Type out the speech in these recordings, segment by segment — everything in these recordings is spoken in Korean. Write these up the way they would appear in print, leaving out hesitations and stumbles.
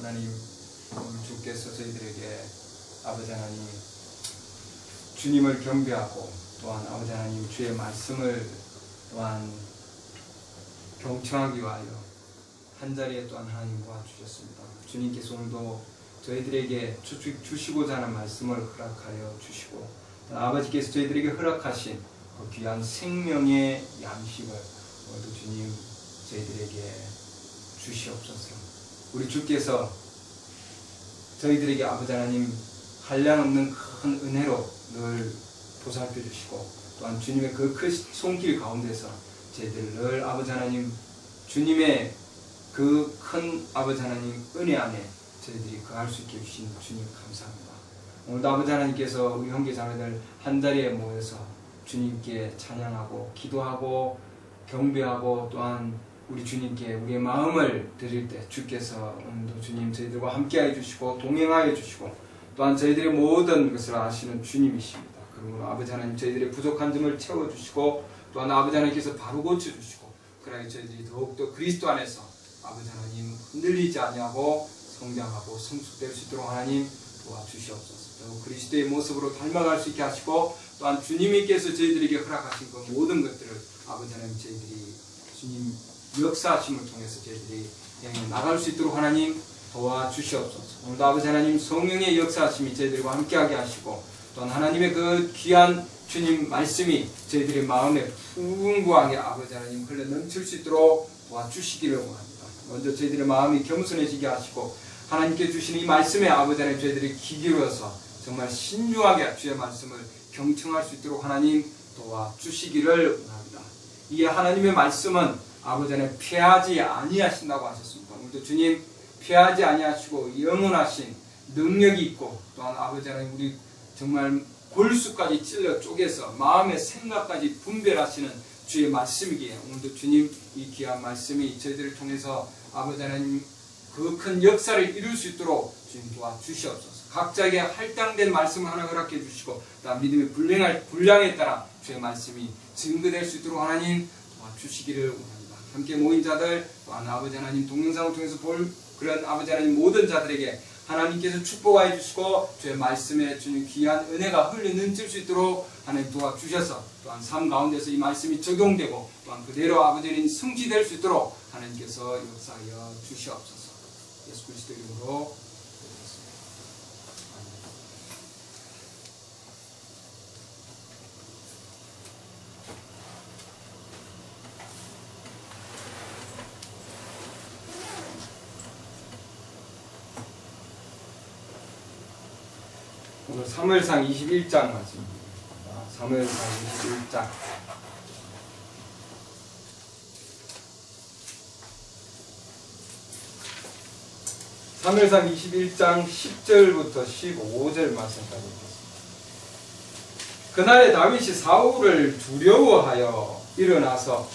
하나님, 오늘 주께서 저희들에게 아버지 하나님 주님을 경배하고 또한 아버지 하나님 주의 말씀을 또한 경청하기 위하여 한자리에 또한 하나님과 주셨습니다. 주님께서 오늘도 저희들에게 주시고자 하는 말씀을 허락하여 주시고 아버지께서 저희들에게 허락하신 그 귀한 생명의 양식을 오늘도 주님 저희들에게 주시옵소서. 우리 주께서 저희들에게 아버지 하나님 한량없는 큰 은혜로 늘 보살펴 주시고 또한 주님의 그 큰 손길 가운데서 저희들 늘 아버지 하나님 주님의 그 큰 아버지 하나님 은혜 안에 저희들이 거할 수 있게 해주신 주님 감사합니다. 오늘도 아버지 하나님께서 우리 형제 자매들 한자리에 모여서 주님께 찬양하고 기도하고 경배하고 또한 우리 주님께 우리의 마음을 드릴 때 주께서 오늘도 주님 저희들과 함께하여 주시고 동행하여 주시고 또한 저희들의 모든 것을 아시는 주님이십니다. 그러므로 아버지 하나님 저희들의 부족한 점을 채워주시고 또한 아버지 하나님께서 바로 고쳐주시고 그러하여 저희들이 더욱더 그리스도 안에서 아버지 하나님 흔들리지 아니하고 성장하고 성숙될 수 있도록 하나님 도와주시옵소서. 또 그리스도의 모습으로 닮아갈 수 있게 하시고 또한 주님께서 저희들에게 허락하신 그 모든 것들을 아버지 하나님 저희들이 주님 역사하심을 통해서 저희들이 나갈 수 있도록 하나님 도와주시옵소서. 오늘도 아버지 하나님 성령의 역사하심이 저희들과 함께하게 하시고 또한 하나님의 그 귀한 주님 말씀이 저희들의 마음에 풍부하게 아버지 하나님 흘러 넘칠 수 있도록 도와주시기를 원합니다. 먼저 저희들의 마음이 겸손해지게 하시고 하나님께 주시는 이 말씀에 아버지 하나님 저희들이 귀 기울여서 정말 신중하게 주의 말씀을 경청할 수 있도록 하나님 도와주시기를 원합니다. 이게 하나님의 말씀은 아버지 하나님 피하지 아니하신다고 하셨습니다. 오늘도 주님 피하지 아니하시고 영원하신 능력이 있고 또한 아버지 하나님 우리 정말 골수까지 찔러 쪼개서 마음의 생각까지 분별하시는 주의 말씀이기에 오늘도 주님 이 귀한 말씀이 저희들을 통해서 아버지 하나님 그 큰 역사를 이룰 수 있도록 주님 도와주시옵소서. 각자에게 할당된 말씀을 하나 허락해 주시고 또한 믿음의 분량에 따라 주의 말씀이 증거될 수 있도록 하나님 도와주시기를 원합니다. 함께 모인 자들 또한 아버지 하나님 동영상을 통해서 볼 그런 아버지 하나님 모든 자들에게 하나님께서 축복하여 주시고 주의 말씀에 주님 귀한 은혜가 흘러 넘칠 수 있도록 하나님 도와주셔서 또한 삶 가운데서 이 말씀이 적용되고 또한 그대로 아버지 하나님 성취될 수 있도록 하나님께서 역사하여 주시옵소서. 예수 그리스도 이름으로 오늘 사무엘상 21장 말씀입니다. 사무엘상 21장 사무엘상 21장 10절부터 15절 말씀까지 읽겠습니다. 그날에 다윗이 사울을 두려워하여 일어나서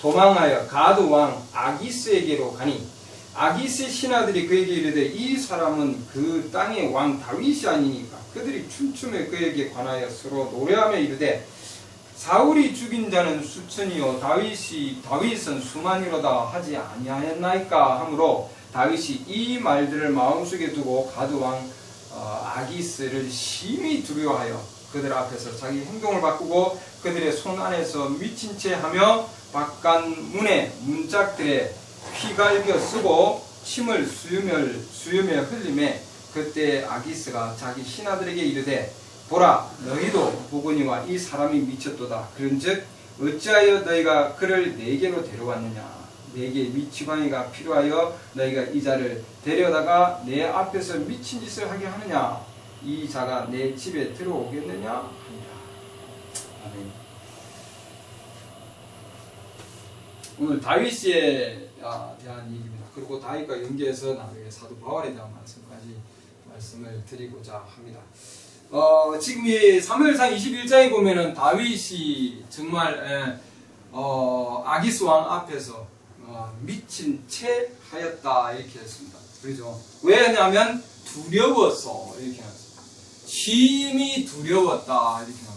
도망하여 가드 왕 아기스에게로 가니 아기스의 신하들이 그에게 이르되 이 사람은 그 땅의 왕 다윗이 아니니까 그들이 춤추며 그에게 관하여 서로 노래하며 이르되 사울이 죽인 자는 수천이요 다윗은 수만이로다 하지 아니하였나이까 하므로 다윗이 이 말들을 마음속에 두고 가드 왕 아기스를 심히 두려워하여 그들 앞에서 자기 행동을 바꾸고 그들의 손 안에서 미친 채 하며 바깥 문의 문짝들에 휘갈겨 쓰고 침을 수유며 흘리매 그때 아기스가 자기 신하들에게 이르되 보라 너희도 보거니와 이 사람이 미쳤도다. 그런즉 어찌하여 너희가 그를 내게로 데려왔느냐. 내게 미치광이가 필요하여 너희가 이 자를 데려다가 내 앞에서 미친 짓을 하게 하느냐. 이 자가 내 집에 들어오겠느냐 하니라. 아멘. 오늘 다윗에 대한 얘기입니다. 그리고 다윗과 연계해서 나중에 사도 바울에 대한 말씀을 드리고자 합니다. 지금 이 사무엘상 21장에 보면은 다윗이 정말 아기스 왕 앞에서 미친 채 하였다 이렇게 했습니다. 그렇죠? 왜냐하면 두려워서 이렇게 나왔습니다. 심히 두려웠다 이렇게 나왔습니다.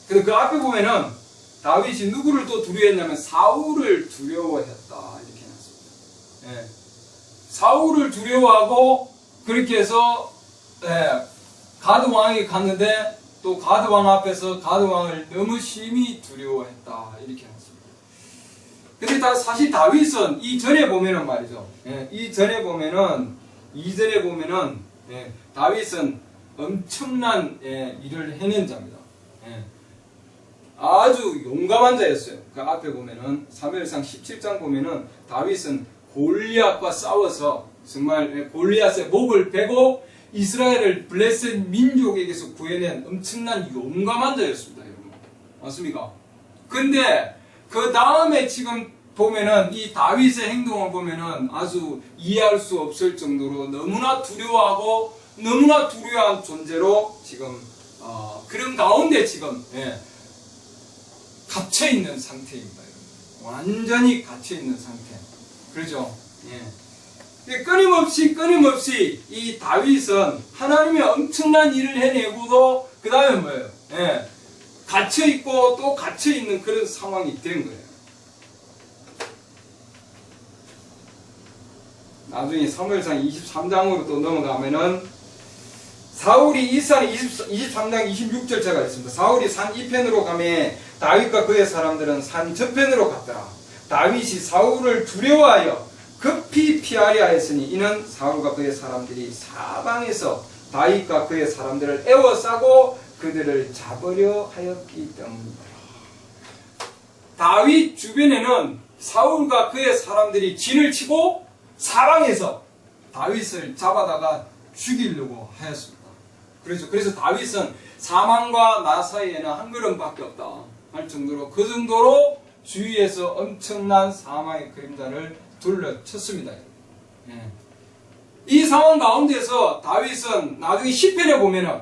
그래서 그 앞에 보면은 다윗이 누구를 또 두려워했냐면 사울을 두려워했다 이렇게 나왔습니다. 예. 사울을 두려워하고 그렇게 해서 가드 왕에게 갔는데 또 가드 왕 앞에서 가드 왕을 너무 심히 두려워했다 이렇게 했습니다. 근데 사실 다윗은 이전에 보면은 말이죠. 이전에 보면은 다윗은 엄청난 일을 해낸 자입니다. 아주 용감한 자였어요. 그 앞에 보면은 사무엘상 17장 보면은 다윗은 골리앗과 싸워서 정말 골리앗의 목을 베고 이스라엘을 블레셋 민족에게서 구해낸 엄청난 용감한 자였습니다, 여러분. 맞습니까? 근데 그 다음에 지금 보면은 이 다윗의 행동을 보면은 아주 이해할 수 없을 정도로 너무나 두려워하고 너무나 두려워한 존재로 지금 그런 가운데 지금 갇혀 있는 상태입니다, 여러분. 완전히 갇혀 있는 상태. 그렇죠? 끊임없이 이 다윗은 하나님의 엄청난 일을 해내고도 그 다음에 뭐예요? 갇혀 있고 또 갇혀 있는 그런 상황이 된 거예요. 나중에 사무엘상 23장으로 또 넘어가면은 사울이 이 산에 23장 26절차가 있습니다. 사울이 산 이편으로 가매 다윗과 그의 사람들은 산 저편으로 갔더라. 다윗이 사울을 두려워하여 급히 피하려 하였으니 이는 사울과 그의 사람들이 사방에서 다윗과 그의 사람들을 에워싸고 그들을 잡으려 하였기 때문이다. 다윗 주변에는 사울과 그의 사람들이 진을 치고 사방에서 다윗을 잡아다가 죽이려고 하였습니다. 그래서 다윗은 사망과 나 사이에는 한 걸음밖에 없다 할 정도로 그 정도로 주위에서 엄청난 사망의 그림자를 둘러쳤습니다. 이 상황 가운데서 다윗은 나중에 시편에 보면은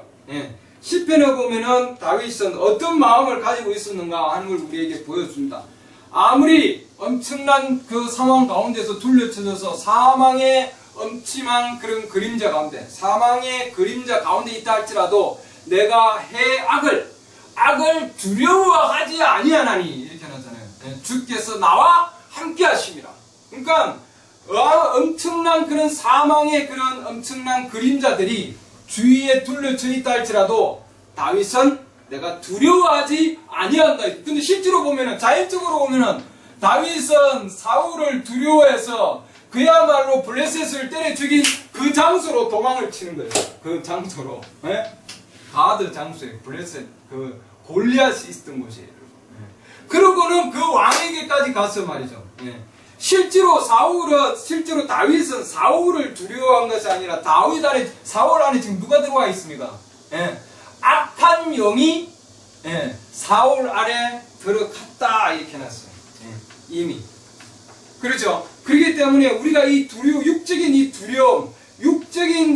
다윗은 어떤 마음을 가지고 있었는가 하는 걸 우리에게 보여줍니다. 아무리 엄청난 그 상황 가운데서 둘러쳐져서 사망의 엄침한 그런 그림자 가운데, 사망의 그림자 가운데 있다 할지라도 내가 해 악을 두려워하지 아니하나니 이렇게 하잖아요. 주께서 나와 함께 하심이라. 그러니까 엄청난 그런 사망의 그런 엄청난 그림자들이 주위에 둘러져 있다 할지라도 다윗은 내가 두려워하지 아니한다. 근데 실제로 보면은, 자연적으로 보면은 다윗은 사울을 두려워해서 그야말로 블레셋을 때려 죽인 그 장소로 도망을 치는 거예요. 그 장소로. 가드 장소에 블레셋 그 골리앗이 있던 곳이에요. 그러고는 그 왕에게까지 가서 말이죠. 실제로 다윗은 사울을 두려워한 것이 아니라 사울 안에 지금 누가 들어와 있습니까? 악한 영이 사울 안에 들어갔다 이렇게 해놨어요. 이미. 그렇죠? 그렇기 때문에 우리가 육적인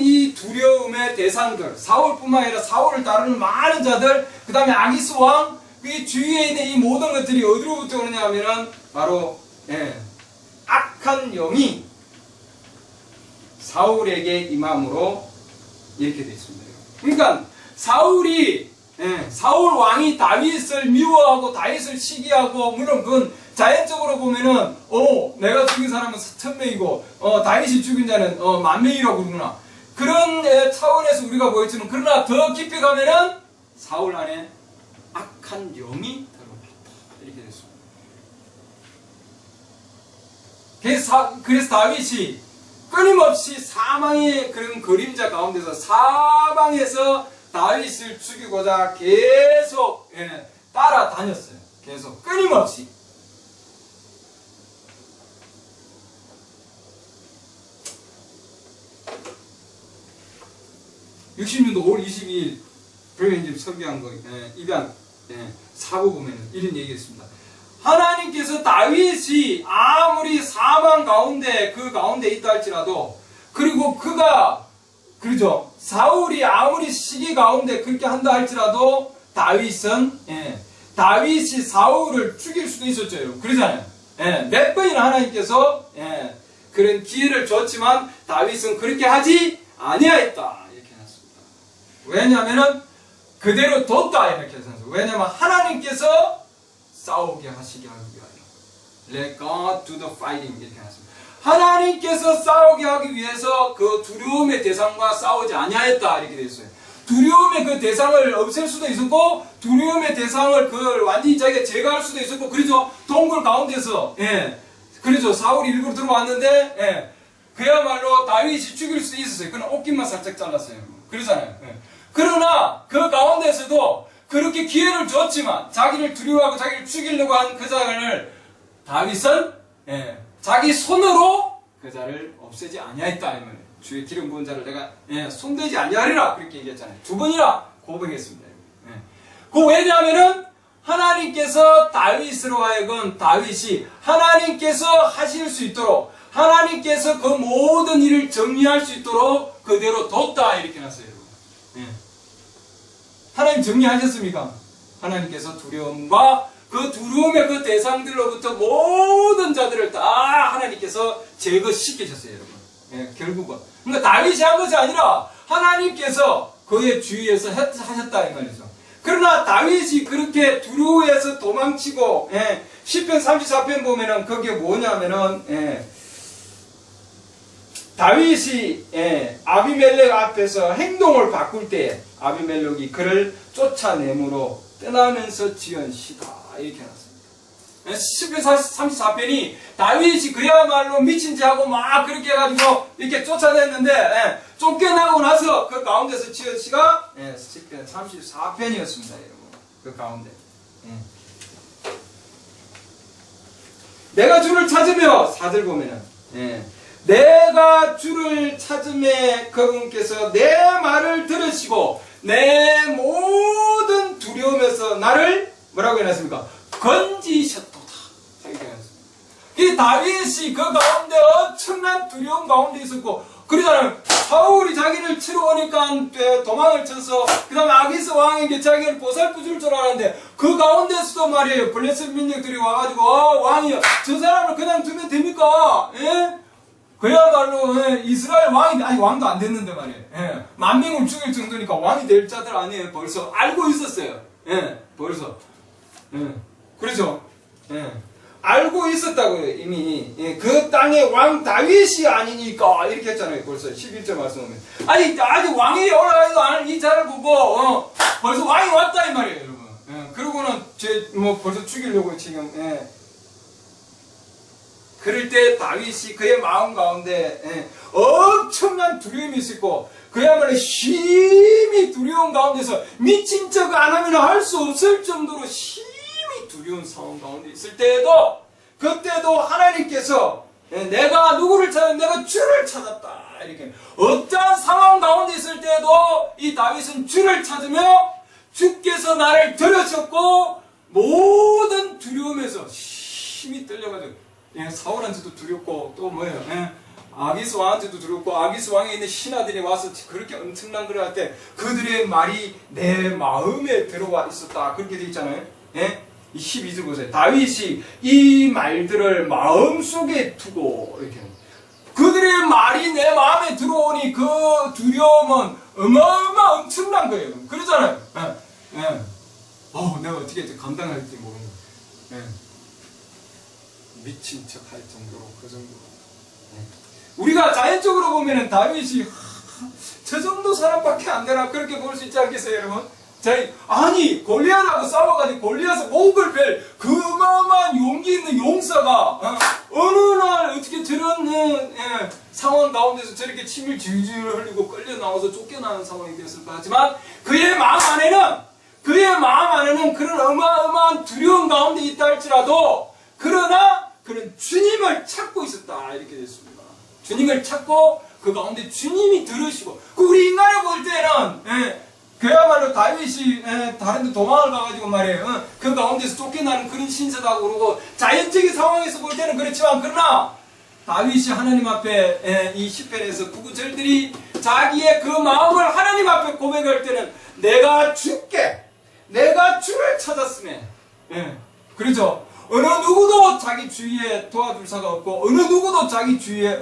이 두려움의 대상들, 사울뿐만 아니라 사울을 따르는 많은 자들, 그 다음에 아기스 왕, 이 주위에 있는 이 모든 것들이 어디로부터 오느냐 하면은 바로 악한 영이 사울에게 임함으로 이렇게 되어 있습니다. 그러니까 사울 왕이 다윗을 미워하고 다윗을 시기하고, 물론 그건 자연적으로 보면은 내가 죽인 사람은 1000명이고 다윗이 죽인 자는 10,000명이라고 그러구나, 그런 차원에서 우리가 보였지만, 그러나 더 깊이 가면은 사울 안에 악한 영이 들어갔다 이렇게 됐습니다. 그래서 다윗이 끊임없이 사망의 그런 그림자 가운데서 사방에서 다윗을 죽이고자 계속 따라다녔어요. 계속 끊임없이. (60년도) 5월 22일 브레인님 설교한 거 입양 사고 보면 이런 얘기했습니다. 하나님께서 다윗이 아무리 사망 가운데 그 가운데 있다 할지라도, 그리고 그죠, 사울이 아무리 시기 가운데 그렇게 한다 할지라도 다윗이 사울을 죽일 수도 있었죠. 그러잖아요. 몇 번이나 하나님께서 그런 기회를 줬지만 다윗은 그렇게 하지 아니하였다 이렇게 해놨습니다. 왜냐하면은 그대로 뒀다 이렇게 해놨어요. 왜냐하면 하나님께서 싸우게 하시게 하기 위하여. Let God do the fighting 이렇게 해놨습니다. 하나님께서 싸우게 하기 위해서 그 두려움의 대상과 싸우지 아니하였다 이렇게 되어 있어요. 두려움의 그 대상을 없앨 수도 있었고 두려움의 대상을 그걸 완전히 자기가 제거할 수도 있었고 그렇죠. 동굴 가운데서 그렇죠. 사울이 일부러 들어왔는데 그야말로 다윗이 죽일 수도 있었어요. 그러나 옷깃만 살짝 잘랐어요. 그러잖아요. 그러나 그 가운데서도 그렇게 기회를 줬지만 자기를 두려워하고 자기를 죽이려고 한 그 자를 다윗은 자기 손으로 그 자를 없애지 아니하였다. 이 말이에요. 주의 기름 부은 자를 내가 손대지 아니하리라 그렇게 얘기했잖아요. 두 번이나 고백했습니다. 그 왜냐하면은 하나님께서 다윗으로 하여금 다윗이 하나님께서 하실 수 있도록 하나님께서 그 모든 일을 정리할 수 있도록 그대로 뒀다 이렇게 놨어요. 하나님 정리하셨습니까? 하나님께서 두려움과 그 두려움의 그 대상들로부터 모든 자들을 다 하나님께서 제거시키셨어요, 여러분. 결국은. 그러니까 다윗이 한 것이 아니라 하나님께서 그의 주위에서 하셨다 이 말이죠. 그러나 다윗이 그렇게 두려워해서 도망치고 시편 34편 보면은 그게 뭐냐면은 다윗이 아비멜렉 앞에서 행동을 바꿀 때 아비멜렉이 그를 쫓아내므로 떠나면서 지은 시다 이렇게 해놨습니다. 시편 34편이 다윗이 그야말로 미친 짓 하고 막 그렇게 해가지고 이렇게 쫓아냈는데 쫓겨나고 나서 그 가운데서 지은 시가 시편 34편이었습니다. 여러분. 그 가운데 내가 주를 찾으며 4절 보면은 내가 주를 찾음에 그분께서 내 말을 들으시고 내 모든 두려움에서 나를 뭐라고 해놨습니까? 건지셨도다. 이렇게 해놨습니다. 이 다윗이 그 가운데 엄청난 두려움 가운데 있었고 그러잖아요. 사울이 자기를 치러 오니까 도망을 쳐서 그 다음에 아기스 왕에게 자기를 보살펴 줄 줄 알았는데 그 가운데서도 말이에요. 블레셋 민족들이 와가지고 왕이요 저 사람을 그냥 두면 됩니까? 그야말로 이스라엘 왕이 아니 왕도 안 됐는데 말이에요. 만명을 죽일 정도니까 왕이 될 자들 아니에요. 벌써 알고 있었어요. 벌써 그렇죠. 알고 있었다고요. 이미 그 땅의 왕 다윗이 아니니까 이렇게 했잖아요. 벌써 11절 말씀 보면 아니 아직 왕이 올라가지도 않은 이 자를 보고 벌써 왕이 왔다 이 말이에요, 여러분. 그러고는 벌써 죽이려고 지금 그럴 때 다윗이 그의 마음 가운데 엄청난 두려움이 있었고 그야말로 심히 두려운 가운데서 미친 척 안 하면 할 수 없을 정도로 심히 두려운 상황 가운데 있을 때에도 그때도 하나님께서 내가 누구를 찾았 내가 주를 찾았다 이렇게 어떠한 상황 가운데 있을 때에도 이 다윗은 주를 찾으며 주께서 나를 들으셨고 모든 두려움에서 심히 떨려가지고 사울한테도 두렵고 또 뭐예요? 아기스 왕한테도 두렵고 아기스 왕에 있는 신하들이 와서 그렇게 엄청난 걸 할 때 그들의 말이 내 마음에 들어와 있었다 그렇게 돼 있잖아요. 이 12절 보세요. 다윗이 이 말들을 마음속에 두고 이렇게 그들의 말이 내 마음에 들어오니 그 두려움은 어마어마 엄청난 거예요. 그러잖아요. 내가 어떻게 감당할지 모르는 미친 척 할 정도로 그 정도로 우리가 자연적으로 보면은 다윗이 저 정도 사람밖에 안 되나 그렇게 볼 수 있지 않겠어요, 여러분? 아니 골리앗하고 싸워가지고 골리앗을 목을 벨 그 어마어마한 용기 있는 용사가 어느 날 어떻게 저런 상황 가운데서 저렇게 침을 질질 흘리고 끌려 나와서 쫓겨나는 상황이 되었을까 하지만 그의 마음 안에는 그런 어마어마한 두려움 가운데 있다 할지라도 그러나 그는 주님을 찾고 있었다 이렇게 됐습니다. 주님을 찾고 그 가운데 주님이 들으시고 우리 인간을 볼 때는 그야말로 다윗이 다른 데 도망을 가가지고 말이에요. 그 가운데서 쫓겨나는 그런 신세다고 그러고 자연적인 상황에서 볼 때는 그렇지만 그러나 다윗이 하나님 앞에 이 시편에서 구구절들이 자기의 그 마음을 하나님 앞에 고백할 때는 내가 주를 찾았으면 그렇죠. 어느 누구도 자기 주위에 도와줄 사가 없고 어느 누구도 자기 주위에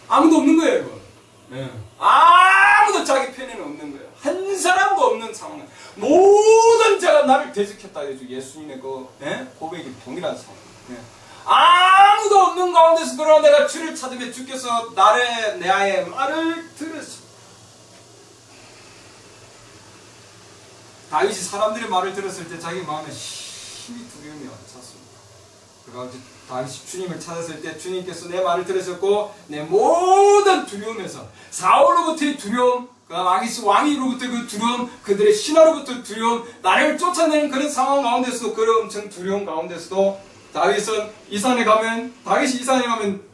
아무도 없는 거예요, 여러분. 아무도 자기 편에는 없는 거예요. 한 사람도 없는 상황. 모든 자가 나를 대적했다 해가지고 예수님의 그 고백이 동일한 상황. 아무도 없는 가운데 가운데서 돌아와 내가 주를 찾으며 주께서 나의 말을 들으시고. 다윗이 사람들의 말을 들었을 때 자기 마음에 심히 두려움이 왔었습니다. 그래가지고 다윗이 주님을 찾았을 때 주님께서 내 말을 들으셨고 내 모든 두려움에서 사울로부터의 두려움, 아기스 왕이로부터 그 두려움, 그들의 신하로부터 두려움, 나를 쫓아내는 그런 상황 가운데서도, 그런 엄청 두려움 가운데서도 다윗이 이 산에 가면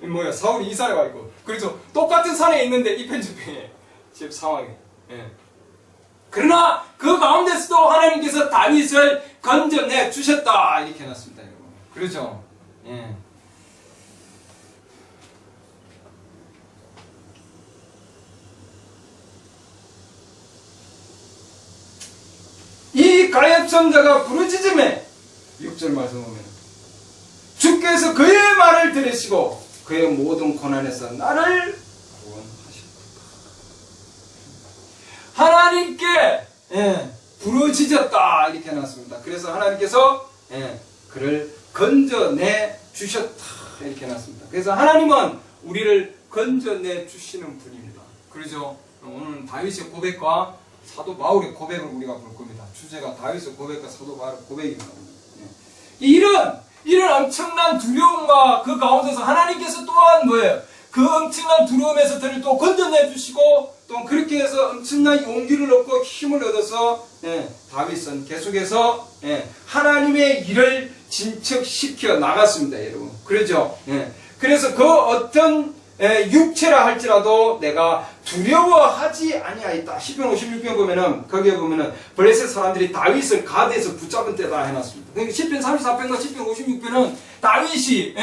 뭐야, 사울이 이 산에 와 있고, 그렇죠. 똑같은 산에 있는데 이편저편에 지금 상황이. 예. 그러나 그 가운데서도 하나님께서 다윗을 건져내 주셨다 이렇게 해놨습니다, 여러분. 그렇죠. 예. 이 가엾 son자가 부르짖음에 6절 말씀 보면 주께서 그의 말을 들으시고 그의 모든 고난에서 나를 구원하셨다. 하나님께 부르짖었다 이렇게 해놨습니다. 그래서 하나님께서 그를 건져내 주셨다 이렇게 해놨습니다. 그래서 하나님은 우리를 건져내 주시는 분입니다. 그러죠. 오늘 다윗의 고백과 사도 바울의 고백을 우리가 볼 겁니다. 주제가 다윗의 고백과 사도 바울의 고백입니다. 이런 엄청난 두려움과 그 가운데서 하나님께서 또한 뭐예요? 그 엄청난 두려움에서 저를 또 건져내 주시고 또 그렇게 해서 엄청난 용기를 얻고 힘을 얻어서 다윗은 계속해서 하나님의 일을 진척시켜 나갔습니다, 여러분. 그렇죠? 그래서 그 어떤 육체라 할지라도 내가 두려워하지 아니하였다. 시편 56편 보면은 거기에 보면은 블레셋 사람들이 다윗을 가드에서 붙잡은 때다 해놨습니다. 그러니까 시편 34편과 시편 56편은 다윗이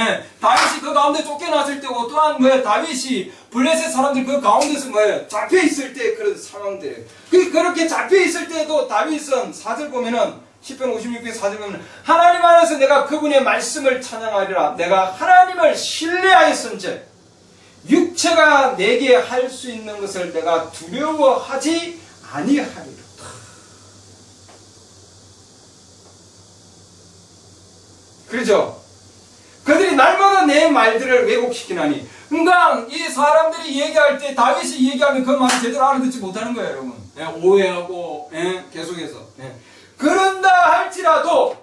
그 가운데 쫓겨났을 때고 또한 뭐야, 다윗이 블레셋 사람들 그 가운데서 뭐야, 잡혀 있을 때 그런 상황들. 그렇게 잡혀 있을 때도 다윗은 4절 보면은 시편 56편 4절 보면 하나님 안에서 내가 그분의 말씀을 찬양하리라. 내가 하나님을 신뢰하였은즉 육체가 내게 할 수 있는 것을 내가 두려워하지 아니하리라. 그렇죠? 그들이 날마다 내 말들을 왜곡시키나니. 그러니까 이 사람들이 얘기할 때 다윗이 얘기하면 그 말을 제대로 알아듣지 못하는 거예요, 여러분. 오해하고 계속해서. 그런다 할지라도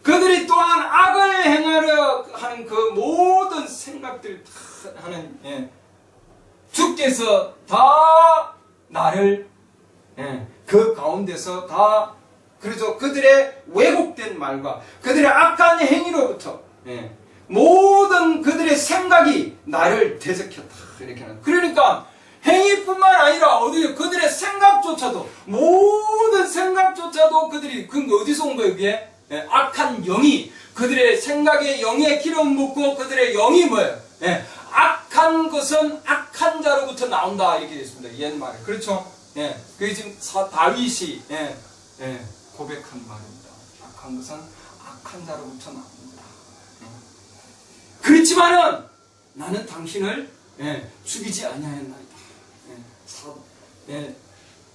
그들이 또한 악을 행하려 하는 그 모든 생각들 다 하는 주께서 다 나를 그 가운데서 다 그래서 그들의 왜곡된 말과 그들의 악한 행위로부터 모든 그들의 생각이 나를 대적했다 이렇게 하는. 그러니까 행위뿐만 아니라 그들의 생각조차도 모든 생각조차도 그들이 어디서 온 거예요? 그게 악한 영이 그들의 생각에 영에 기름 붓고 그들의 영이 뭐예요? 악한 것은 악한 자로부터 나온다 이렇게 되어 있습니다. 옛말에. 그렇죠? 그게 지금 다윗이 고백한 말입니다. 악한 것은 악한 자로부터 나옵니다. 그렇지만은 나는 당신을 죽이지 아니하였나이다.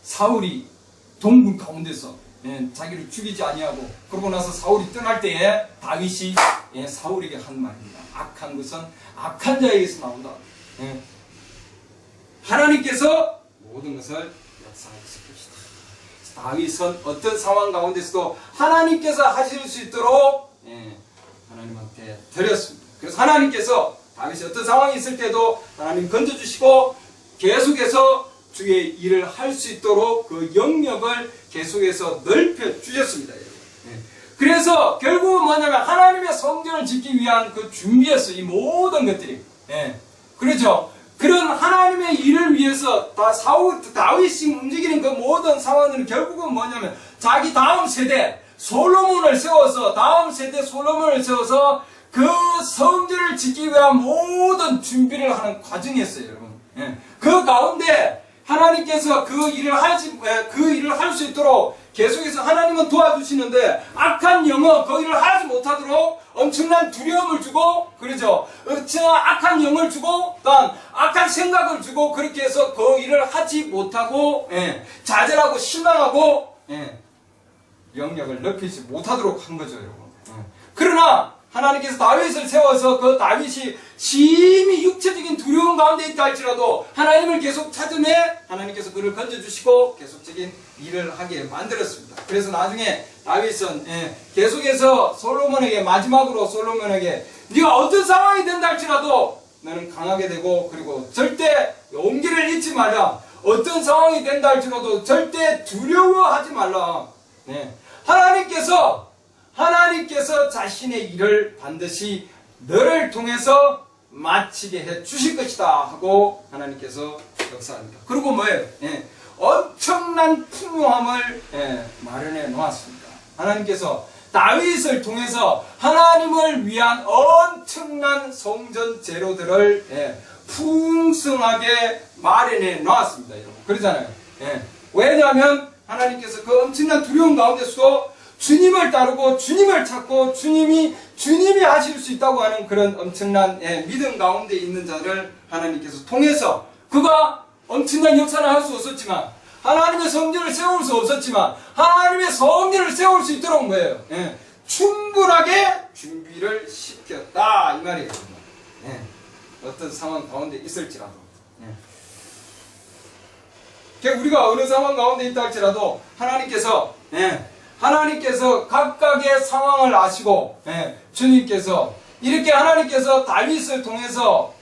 사울이 동굴 가운데서 자기를 죽이지 아니하고 그러고 나서 사울이 떠날 때에 다윗이 사울에게 한 말입니다. 악한 것은 악한 자에게서 나온다. 하나님께서 모든 것을 역사하실 것이다. 다윗은 어떤 상황 가운데서도 하나님께서 하실 수 있도록 하나님한테 드렸습니다. 그래서 하나님께서 다윗이 어떤 상황이 있을 때도 하나님 건져주시고 계속해서 주의 일을 할 수 있도록 그 영역을 계속해서 넓혀 주셨습니다. 그래서 결국은 뭐냐면 하나님의 성전을 짓기 위한 그 준비였어요. 이 모든 것들이. 그렇죠. 그런 하나님의 일을 위해서 다윗이 움직이는 그 모든 상황들은 결국은 뭐냐면 자기 다음 세대 솔로몬을 세워서 그 성전을 짓기 위한 모든 준비를 하는 과정이었어요, 여러분. 그 가운데 하나님께서 그 일을 할 수 있도록 계속해서 하나님은 도와주시는데 악한 영은 그 일을 하지 못하도록 엄청난 두려움을 주고, 그러죠? 악한 영을 주고, 또한 악한 생각을 주고, 그렇게 해서 그 일을 하지 못하고, 좌절하고 실망하고, 영역을 넓히지 못하도록 한 거죠, 여러분. 그러나 하나님께서 다윗을 세워서 그 다윗이 심히 육체적인 두려움 가운데 있다 할지라도 하나님을 계속 찾음에 하나님께서 그를 건져주시고 계속적인 일을 하게 만들었습니다. 그래서 나중에 다윗은 계속해서 솔로몬에게, 마지막으로 솔로몬에게 네가 어떤 상황이 된다 할지라도 너는 강하게 되고, 그리고 절대 용기를 잃지 말라. 어떤 상황이 된다 할지라도 절대 두려워하지 말라. 하나님께서 자신의 일을 반드시 너를 통해서 마치게 해 주실 것이다 하고 하나님께서 역사합니다. 그리고 뭐예요? 엄청난 풍요함을 마련해 놓았습니다. 하나님께서 다윗을 통해서 하나님을 위한 엄청난 성전 재료들을 풍성하게 마련해 놓았습니다. 여러분. 그러잖아요. 왜냐하면 하나님께서 그 엄청난 두려움 가운데서도 주님을 따르고 주님을 찾고 주님이 하실 수 있다고 하는 그런 엄청난 믿음 가운데 있는 자를 하나님께서 통해서, 그가 엄청난 역사를 할 수 없었지만, 하나님의 성전을 세울 수 없었지만 하나님의 성전을 세울 수 있도록 뭐예요? 충분하게 준비를 시켰다 이 말이에요. 어떤 상황 가운데 있을지라도, 우리가 어느 상황 가운데 있다 할지라도 하나님께서 각각의 상황을 아시고, 주님께서 이렇게 하나님께서 다윗을 통해서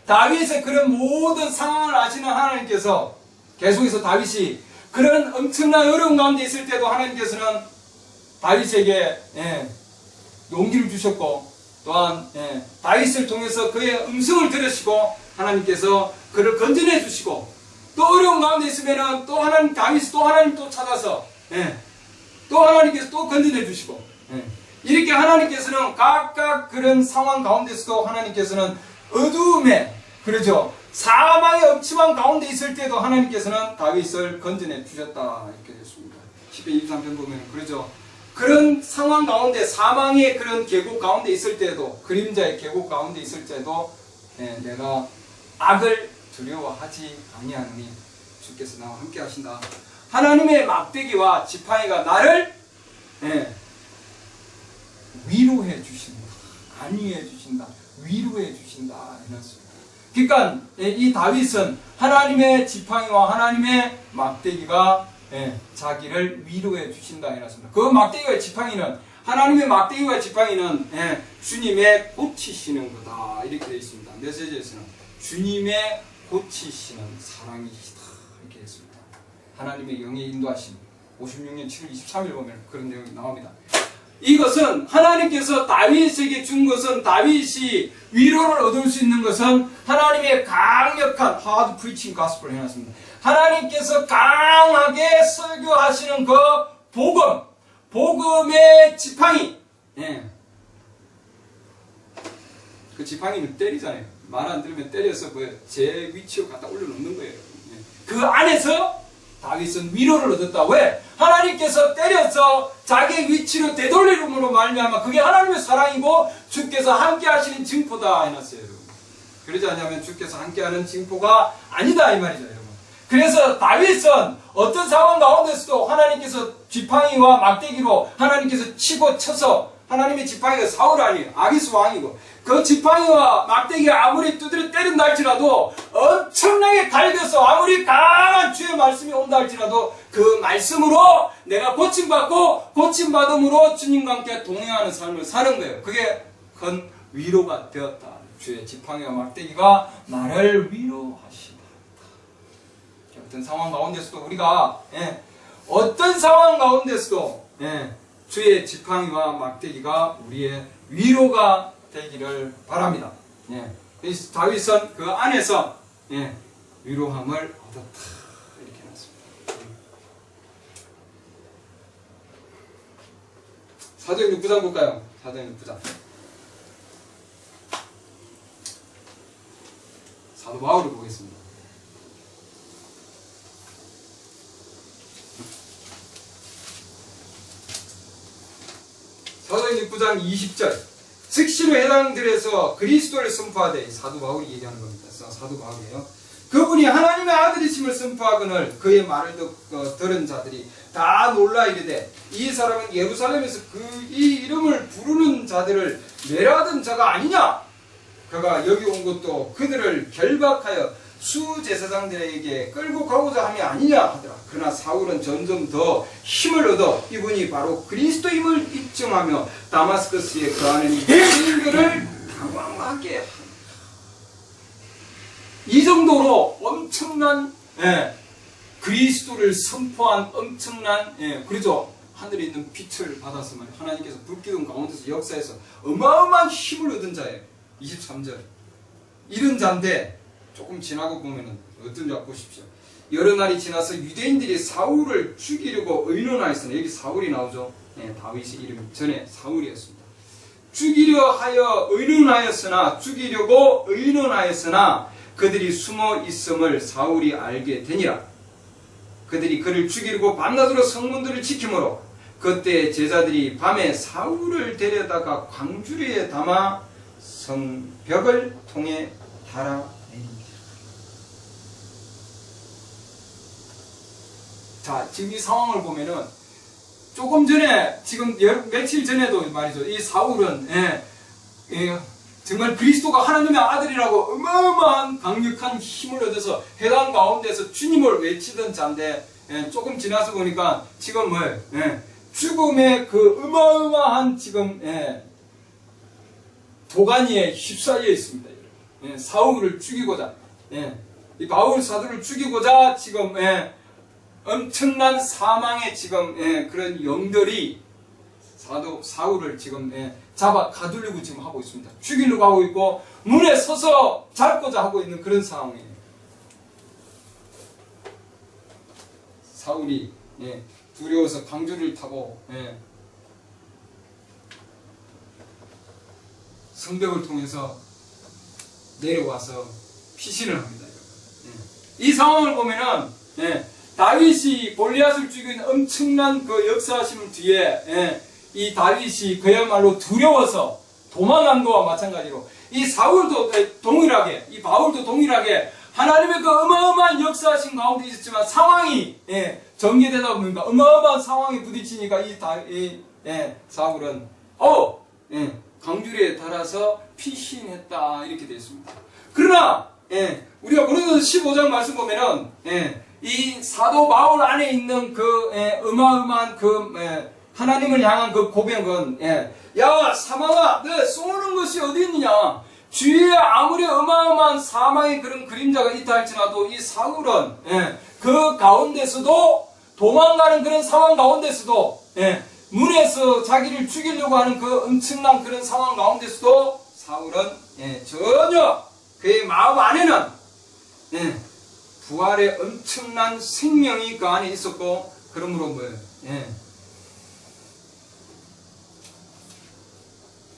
다윗의 그런 모든 상황을 아시는 하나님께서 계속해서 다윗이 그런 엄청난 어려운 가운데 있을 때도 하나님께서는 다윗에게 용기를 주셨고, 또한 다윗을 통해서 그의 음성을 들으시고 하나님께서 그를 건져내 주시고, 또 어려운 가운데 있으면은 또 하나님, 다윗이 또 하나님 또 찾아서 또 하나님께서 또 건져내 주시고, 이렇게 하나님께서는 각각 그런 상황 가운데서도 하나님께서는 어두움에, 그러죠, 사망의 엄침한 가운데 있을 때도 하나님께서는 다윗을 건져내 주셨다 이렇게 됐습니다. 10편 23편 보면 그러죠. 그런 상황 가운데, 사망의 그런 계곡 가운데 있을 때도, 그림자의 계곡 가운데 있을 때도 내가 악을 두려워하지 아니하노니 주께서 나와 함께 하신다. 하나님의 막대기와 지팡이가 나를 위로해 주신다. 안위해 주신다. 위로해 주신다 해놨습니다. 그러니까 이 다윗은 하나님의 지팡이와 하나님의 막대기가 자기를 위로해 주신다 해놨습니다. 그 막대기와 지팡이는, 하나님의 막대기와 지팡이는 주님의 고치시는 거다 이렇게 되어 있습니다. 메시지에서는 주님의 고치시는 사랑이시다 이렇게 했습니다. 하나님의 영의 인도하심, 56년 7월 23일 보면 그런 내용이 나옵니다. 이것은 하나님께서 다윗에게 준 것은, 다윗이 위로를 얻을 수 있는 것은 하나님의 강력한 hard preaching gospel 해놨습니다. 하나님께서 강하게 설교하시는 그 복음의 지팡이. 그 지팡이는 때리잖아요. 말 안 들으면 때려서 제 위치로 갖다 올려놓는 거예요. 그 안에서 다윗은 위로를 얻었다. 왜? 하나님께서 때려서 자기의 위치로 되돌림으로 말미암아 그게 하나님의 사랑이고 주께서 함께 하시는 징표다 해놨어요. 그러지 않냐면 주께서 함께하는 징표가 아니다 이 말이죠, 여러분. 그래서 다윗은 어떤 상황 가운데서도 하나님께서 지팡이와 막대기로 하나님께서 치고 쳐서, 하나님의 지팡이가 사울 아니에요. 아기스 왕이고, 그 지팡이와 막대기가 아무리 두드려 때린다 할지라도, 엄청나게 갈겨서 아무리 강한 주의 말씀이 온다 할지라도 그 말씀으로 내가 고침받고 고침받음으로 주님과 함께 동행하는 삶을 사는 거예요. 그게 큰 위로가 되었다. 주의 지팡이와 막대기가 나를 위로하시다. 어떤 상황 가운데서도 우리가 어떤 상황 가운데서도 주의 지팡이와 막대기가 우리의 위로가 되기를 바랍니다. 다윗은 그 안에서 위로함을 얻었다 이렇게 해놨습니다. 사도행 6부장 볼까요? 사도행 6부장. 사도 바울을 보겠습니다. 사도행 6부장 20절. 즉시로 해당들에서 그리스도를 선포하되, 사도 바울이 얘기하는 겁니다. 사도 바울이에요. 그분이 하나님의 아들이심을 선포하거늘 그의 말을 들은 자들이 다 놀라 이르되 이 사람은 예루살렘에서 이 이름을 부르는 자들을 멸하던 자가 아니냐? 그가 여기 온 것도 그들을 결박하여 수제사장들에게 끌고 가고자 함이 아니냐 하더라. 그러나 사울은 점점 더 힘을 얻어 이분이 바로 그리스도임을 입증하며 다마스커스에 거하는 유대인들을 당황하게 합니다. 이 정도로 엄청난 그리스도를 선포한 엄청난 그렇죠. 하늘에 있는 빛을 받아서 말이에요. 하나님께서 불기둥 가운데서 역사에서 어마어마한 힘을 얻은 자예요. 23절 이런 자인데 조금 지나고 보면은 어떤지 보십시오. 여러 날이 지나서 유대인들이 사울을 죽이려고 의논하였으나 여기 사울이 나오죠. 다윗의 이름 전에 사울이었습니다. 죽이려고 의논하였으나 그들이 숨어 있음을 사울이 알게 되니라. 그들이 그를 죽이려고 밤낮으로 성문들을 지키므로 그때 제자들이 밤에 사울을 데려다가 광주리에 담아 성벽을 통해 달아내립니다. 자, 지금 이 상황을 보면은 조금 전에 지금 며칠 전에도 말이죠. 이 사울은 정말 그리스도가 하나님의 아들이라고 어마어마한 강력한 힘을 얻어서 해당 가운데서 주님을 외치던 자인데 조금 지나서 보니까 지금 죽음의 그 어마어마한 지금 도가니에 휩싸여 있습니다. 사울을 죽이고자 이 바울 사도를 죽이고자 지금 엄청난 사망의 지금 그런 영들이 사울을 지금 잡아 가두려고 지금 하고 있습니다. 죽이려고 하고 있고 문에 서서 잡고자 하고 있는 그런 상황이에요. 사울이 두려워서 광주를 타고 성벽을 통해서 내려와서 피신을 합니다. 이 상황을 보면은 다윗이 골리앗을 죽인 엄청난 그 역사하심 뒤에 이 다윗이 그야말로 두려워서 도망간 것과 마찬가지로 이 사울도 동일하게 이 바울도 동일하게 하나님의 그 어마어마한 역사하신 가운데 있었지만 상황이 전개되다 보니까 어마어마한 상황이 부딪히니까 사울은 광주리에 달아서 피신했다 이렇게 되어 있습니다. 그러나 우리가 고린도서 15장 말씀 보면은 이 사도 바울 안에 있는 그 어마어마한 그 하나님을 향한 그 고백은 야 사망아 너 쏘는 것이 어디 있느냐. 주위에 아무리 어마어마한 사망의 그런 그림자가 있다 할지라도 이 사울은 그 가운데서도 도망가는 그런 상황 가운데서도 문에서 자기를 죽이려고 하는 그 엄청난 그런 상황 가운데서도 사울은 전혀 그의 마음 안에는 부활의 엄청난 생명이 그 안에 있었고 그러므로 뭐예요?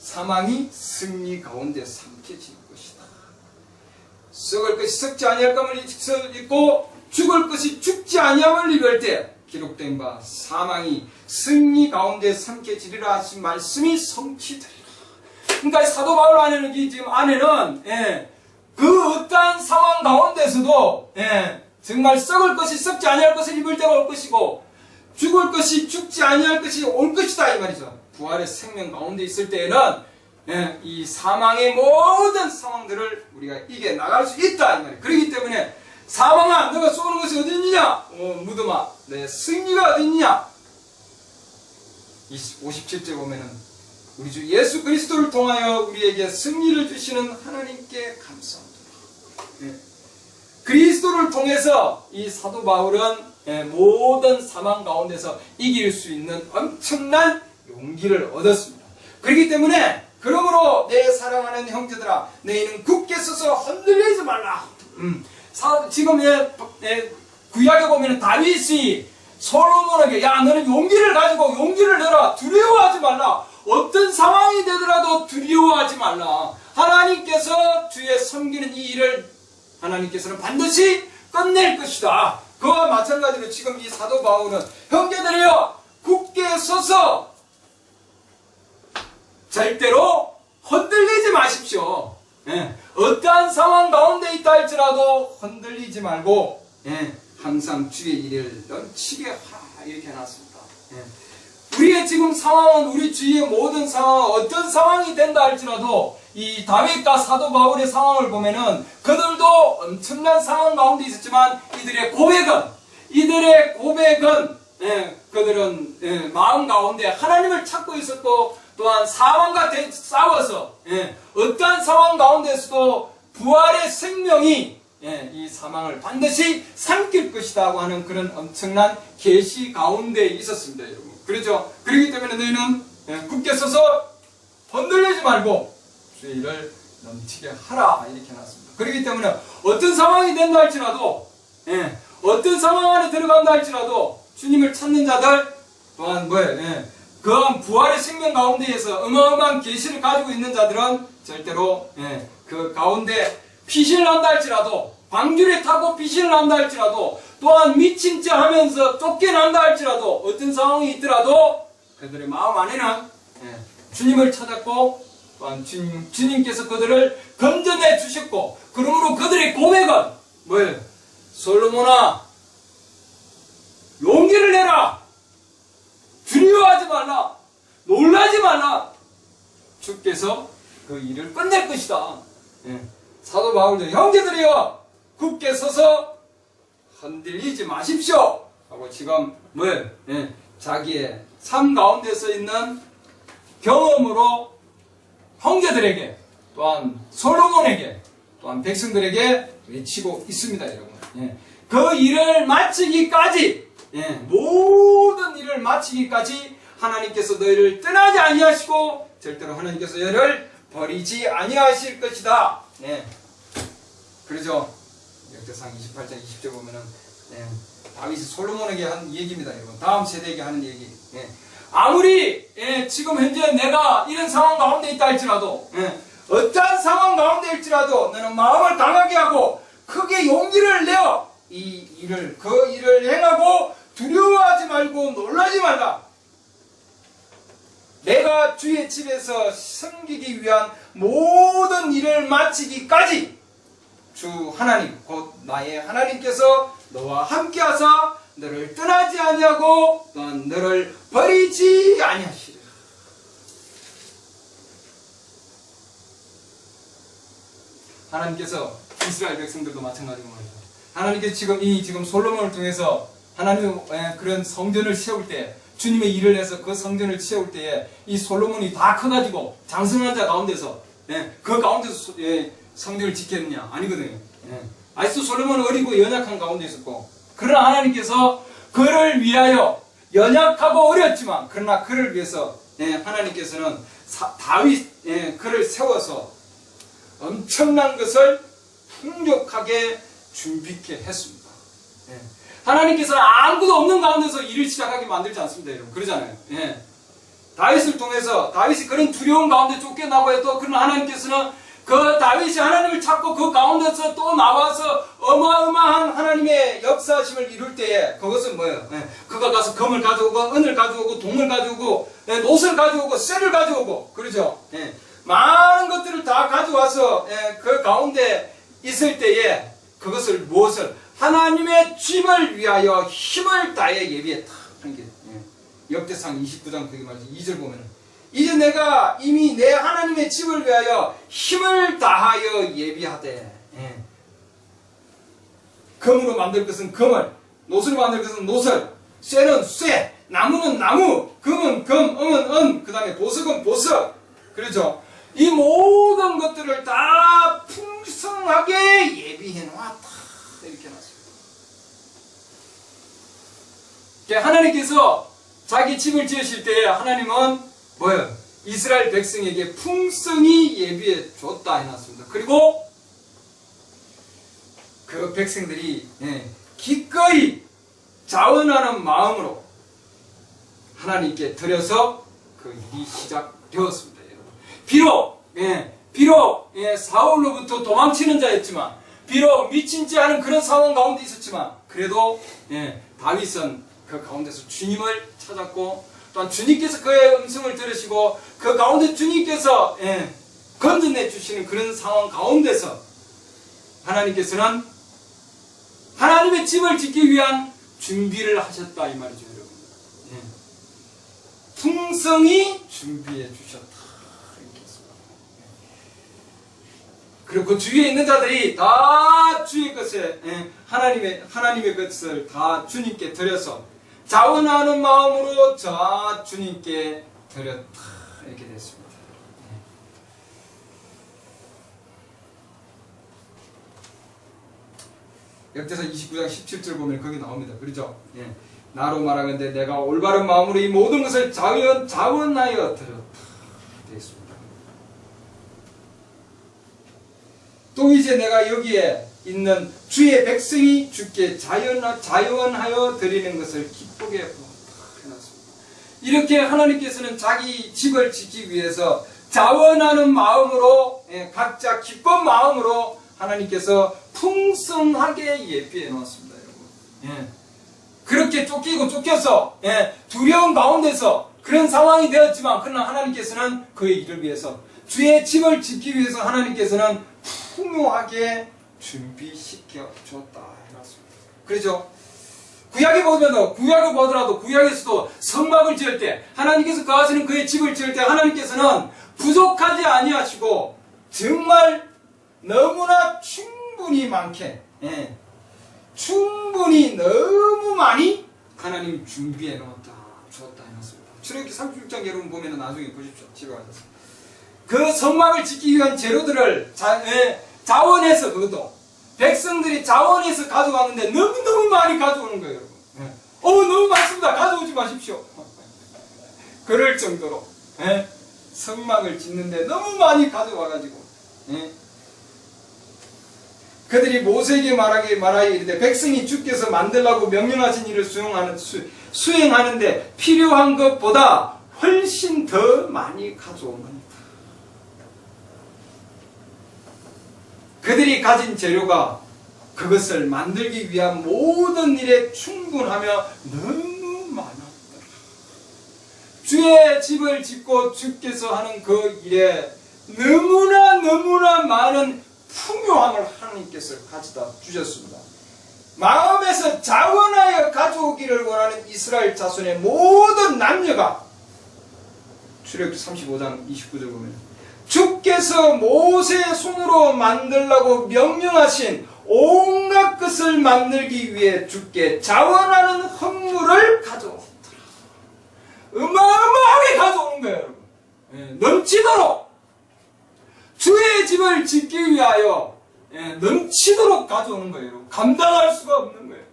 사망이 승리 가운데 삼켜질 것이다. 썩을 것이 썩지 아니할 것을 있고 죽을 것이 죽지 아니함을 이룰 때 기록된 바 사망이 승리 가운데 삼켜지리라 하신 말씀이 성취되리라. 그러니까 사도 바울 안에는 지금 안에는 그 어떠한 상황 가운데서도 정말 썩을 것이 썩지 아니할 것을 입을 때가 올 것이고 죽을 것이 죽지 아니할 것이 올 것이다 이 말이죠. 부활의 생명 가운데 있을 때에는 이 사망의 모든 상황들을 우리가 이겨 나갈 수 있다 이 말이에요. 그렇기 때문에 사망아 너가 쏘는 것이 어디 있느냐? 무덤아 내 승리가 어디 있느냐? 57절 보면은 우리 주 예수 그리스도를 통하여 우리에게 승리를 주시는 하나님께 감사합니다. 그리스도를 통해서 이 사도 바울은 모든 사망 가운데서 이길 수 있는 엄청난 용기를 얻었습니다. 그렇기 때문에 그러므로 내 사랑하는 형제들아 너희는 굳게 서서 흔들리지 말라. 지금 구약에 보면 다윗이 솔로몬에게 야 너는 용기를 가지고 용기를 내라. 두려워하지 말라. 어떤 상황이 되더라도 두려워하지 말라. 하나님께서 주의 섬기는 이 일을 하나님께서는 반드시 끝낼 것이다. 그와 마찬가지로 지금 이 사도 바울은 형제들이여 굳게 서서 절대로 흔들리지 마십시오. 어떠한 상황 가운데 있다 할지라도 흔들리지 말고 항상 주의 일을 넘치게 이렇게 해놨습니다. 우리의 지금 상황은 우리 주위의 모든 상황, 어떤 상황이 된다 할지라도 이 다윗과 사도 바울의 상황을 보면은 그들도 엄청난 상황 가운데 있었지만 이들의 고백은 그들은 마음 가운데 하나님을 찾고 있었고 또한 사망과 싸워서 어떠한 상황 가운데서도 부활의 생명이 이 사망을 반드시 삼킬 것이다 고 하는 그런 엄청난 계시 가운데 있었습니다, 여러분. 그렇죠? 그렇기 때문에 너희는 굳게 서서 흔들리지 말고 주의를 넘치게 하라 이렇게 해놨습니다. 그렇기 때문에 어떤 상황이 된다 할지라도 어떤 상황 안에 들어간다 할지라도 주님을 찾는 자들 또한 그한 부활의 생명 가운데에서 어마어마한 계시를 가지고 있는 자들은 절대로 그 가운데 피신을 한다 할지라도 방주에 타고 피신을 한다 할지라도 또한 미친 척 하면서 쫓겨난다 할지라도 어떤 상황이 있더라도 그들의 마음 안에는 주님을 찾았고 또한 주님께서 그들을 건져내 주셨고 그러므로 그들의 고백은 뭐예요? 솔로몬아 용기를 내라, 두려워하지 말라, 놀라지 말라, 주께서 그 일을 끝낼 것이다. 사도 바울도 형제들이여 굳게 서서 흔들리지 마십시오 하고 지금 자기의 삶 가운데서 있는 경험으로 형제들에게 또한 솔로몬에게 또한 백성들에게 외치고 있습니다, 여러분. 그 일을 마치기까지 모든 일을 마치기까지 하나님께서 너희를 떠나지 아니하시고 절대로 하나님께서 너희를 버리지 아니하실 것이다. 그러죠. 역대상 28장 20절 보면은 다윗이 솔로몬에게 한 얘기입니다, 여러분. 다음 세대에게 하는 얘기. 아무리 지금 현재 내가 이런 상황 가운데 있다 할지라도 어떠한 상황 가운데 일지라도 너는 마음을 강하게 하고 크게 용기를 내어 그 일을 행하고 두려워하지 말고 놀라지 말라. 내가 주의 집에서 섬기기 위한 모든 일을 마치기까지 주 하나님 곧 나의 하나님께서 너와 함께하사 너를 떠나지 아니하고 또한 너를 버리지 아니하시리라. 하나님께서 이스라엘 백성들도 마찬가지고 말이죠. 하나님께서 지금 솔로몬을 통해서 하나님의 그런 성전을 세울 때 주님의 일을 해서 그 성전을 세울 때에 이 솔로몬이 다 커가지고 장성한 자 가운데서 그 가운데서 성전을 짓겠느냐? 아니거든요. 아직도 솔로몬은 어리고 연약한 가운데 있었고 그러나 하나님께서 그를 위하여 연약하고 어렸지만 그러나 그를 위해서 하나님께서는 다윗 그를 세워서 엄청난 것을 풍족하게 준비케 했습니다. 하나님께서는 아무것도 없는 가운데서 일을 시작하게 만들지 않습니다, 여러분. 그러잖아요. 다윗을 통해서 다윗이 그런 두려운 가운데 쫓겨나고 해도 그러나 하나님께서는 그 다윗이 하나님을 찾고 그 가운데서 또 나와서 어마어마한 하나님의 역사하심을 이룰 때에 그것은 뭐예요? 그가 가서 금을 가져오고 은을 가져오고 동을 가져오고 노를 가져오고 쇠를 가져오고 그러죠. 많은 것들을 다 가져와서 그 가운데 있을 때에 그것을 무엇을 하나님의 집을 위하여 힘을 다해 예비했다 하는 게 역대상 29장 거기 말이죠. 2절 보면은 이제 내가 이미 내 하나님의 집을 위하여 힘을 다하여 예비하되 금으로 만들 것은 금을, 노스로 만들 것은 노슬, 쇠는 쇠, 나무는 나무, 금은 금, 은은 은, 그 다음에 보석은 보석. 그렇죠? 이 모든 것들을 다 풍성하게 예비해 놓았다. 이렇게 해놨습니다. 하나님께서 자기 집을 지으실 때에 하나님은 뭐예요? 이스라엘 백성에게 풍성히 예비해 줬다 해놨습니다. 그리고 그 백성들이 기꺼이 자원하는 마음으로 하나님께 드려서 그 일이 시작되었습니다. 여러분. 비록 사울로부터 도망치는 자였지만 비록 미친 지 않은 그런 상황 가운데 있었지만 그래도 다윗은 그 가운데서 주님을 찾았고 또한 주님께서 그의 음성을 들으시고 그 가운데 주님께서 건져내 주시는 그런 상황 가운데서 하나님께서는 하나님의 집을 짓기 위한 준비를 하셨다 이 말이죠, 여러분. 풍성히 준비해 주셨다. 이렇게 했습니다. 그리고 그 주위에 있는 자들이 다 주의 것을, 하나님의 것을 다 주님께 드려서 자원하는 마음으로 다 주님께 드렸다. 이렇게 됐습니다. 역대서 29장 17절 보면 거기 나옵니다. 그렇죠? 예. 나로 말하건대 내가 올바른 마음으로 이 모든 것을 자원하여 드렸다. 되어 있습니다. 또 이제 내가 여기에 있는 주의 백성이 주께 자원하여 드리는 것을 기쁘게 해놨습니다. 이렇게 하나님께서는 자기 집을 짓기 위해서 자원하는 마음으로, 각자 기쁜 마음으로 하나님께서 풍성하게 예비해 놓았습니다, 여러분. 그렇게 쫓겨서, 두려움 가운데서 그런 상황이 되었지만, 그러나 하나님께서는 그의 일을 위해서, 주의 집을 짓기 위해서 하나님께서는 풍요하게 준비시켜 줬다 해놨습니다. 그렇죠? 구약을 보더라도 구약에서도 성막을 지을 때, 하나님께서 거하시는 그의 집을 지을 때 하나님께서는 부족하지 아니하시고 정말 너무나 충분히 많게, 충분히 너무 많이 하나님 준비해 놓았다, 주었다 해놨습니다. 출애굽기 36장 여러분 보면 나중에 보십시오. 집에 가셔서 그 성막을 짓기 위한 재료들을 자원해서, 그것도 백성들이 자원해서 가져가는데 너무너무 많이 가져오는 거예요, 여러분. 너무 많습니다. 가져오지 마십시오. 그럴 정도로 성막을 짓는데 너무 많이 가져와가지고, 그들이 모세에게 말하여 이르되 백성이 주께서 만들라고 명령하신 일을 수행하는데 필요한 것보다 훨씬 더 많이 가져온 겁니다. 그들이 가진 재료가 그것을 만들기 위한 모든 일에 충분하며 너무 많았다. 주의 집을 짓고 주께서 하는 그 일에 너무나 많은 풍요함을 하나님께서 가져다 주셨습니다. 마음에서 자원하여 가져오기를 원하는 이스라엘 자손의 모든 남녀가, 출애굽기 35장 29절 보면 주께서 모세의 손으로 만들라고 명령하신 온갖 것을 만들기 위해 주께 자원하는 헌물을 가져오더라. 어마어마하게 가져오는 거예요, 여러분. 넘치도록 주의 집을 짓기 위하여 넘치도록 가져오는 거예요. 감당할 수가 없는 거예요.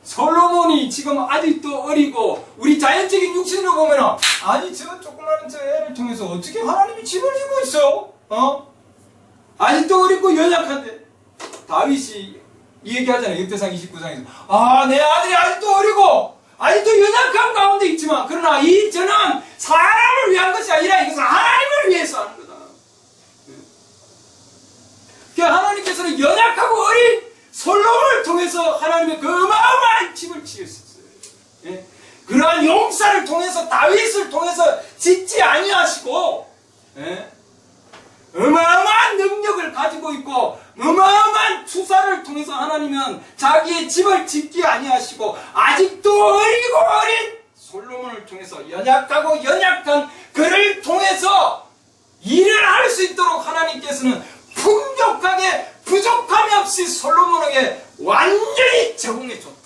솔로몬이 지금 아직도 어리고, 우리 자연적인 육신으로 보면 아니 저 조그마한 저 애를 통해서 어떻게 하나님이 집을 짓고 있어? 아직도 어리고 연약한데. 다윗이 이 얘기하잖아요. 역대상 29장에서 내 아들이 아직도 어리고 아직도 연약한 가운데 있지만, 그러나 저는 사람을 위한 것이 아니라 이것은 하나님을 위해서 하는 거다. 그러니까 하나님께서는 연약하고 어린 솔로몬을 통해서 하나님의 그 어마어마한 집을 지으셨어요. 그러한 용사를 통해서, 다윗을 통해서 짓지 아니하시고, 어마어마한 능력을 가지고 있고 어마어마한 투사를 통해서 하나님은 자기의 집을 짓지 아니하시고, 아직도 어리고 어린 솔로몬을 통해서, 연약하고 연약한 그를 통해서 일을 할 수 있도록 하나님께서는 풍족하게 부족함이 없이 솔로몬에게 완전히 제공해 줬다.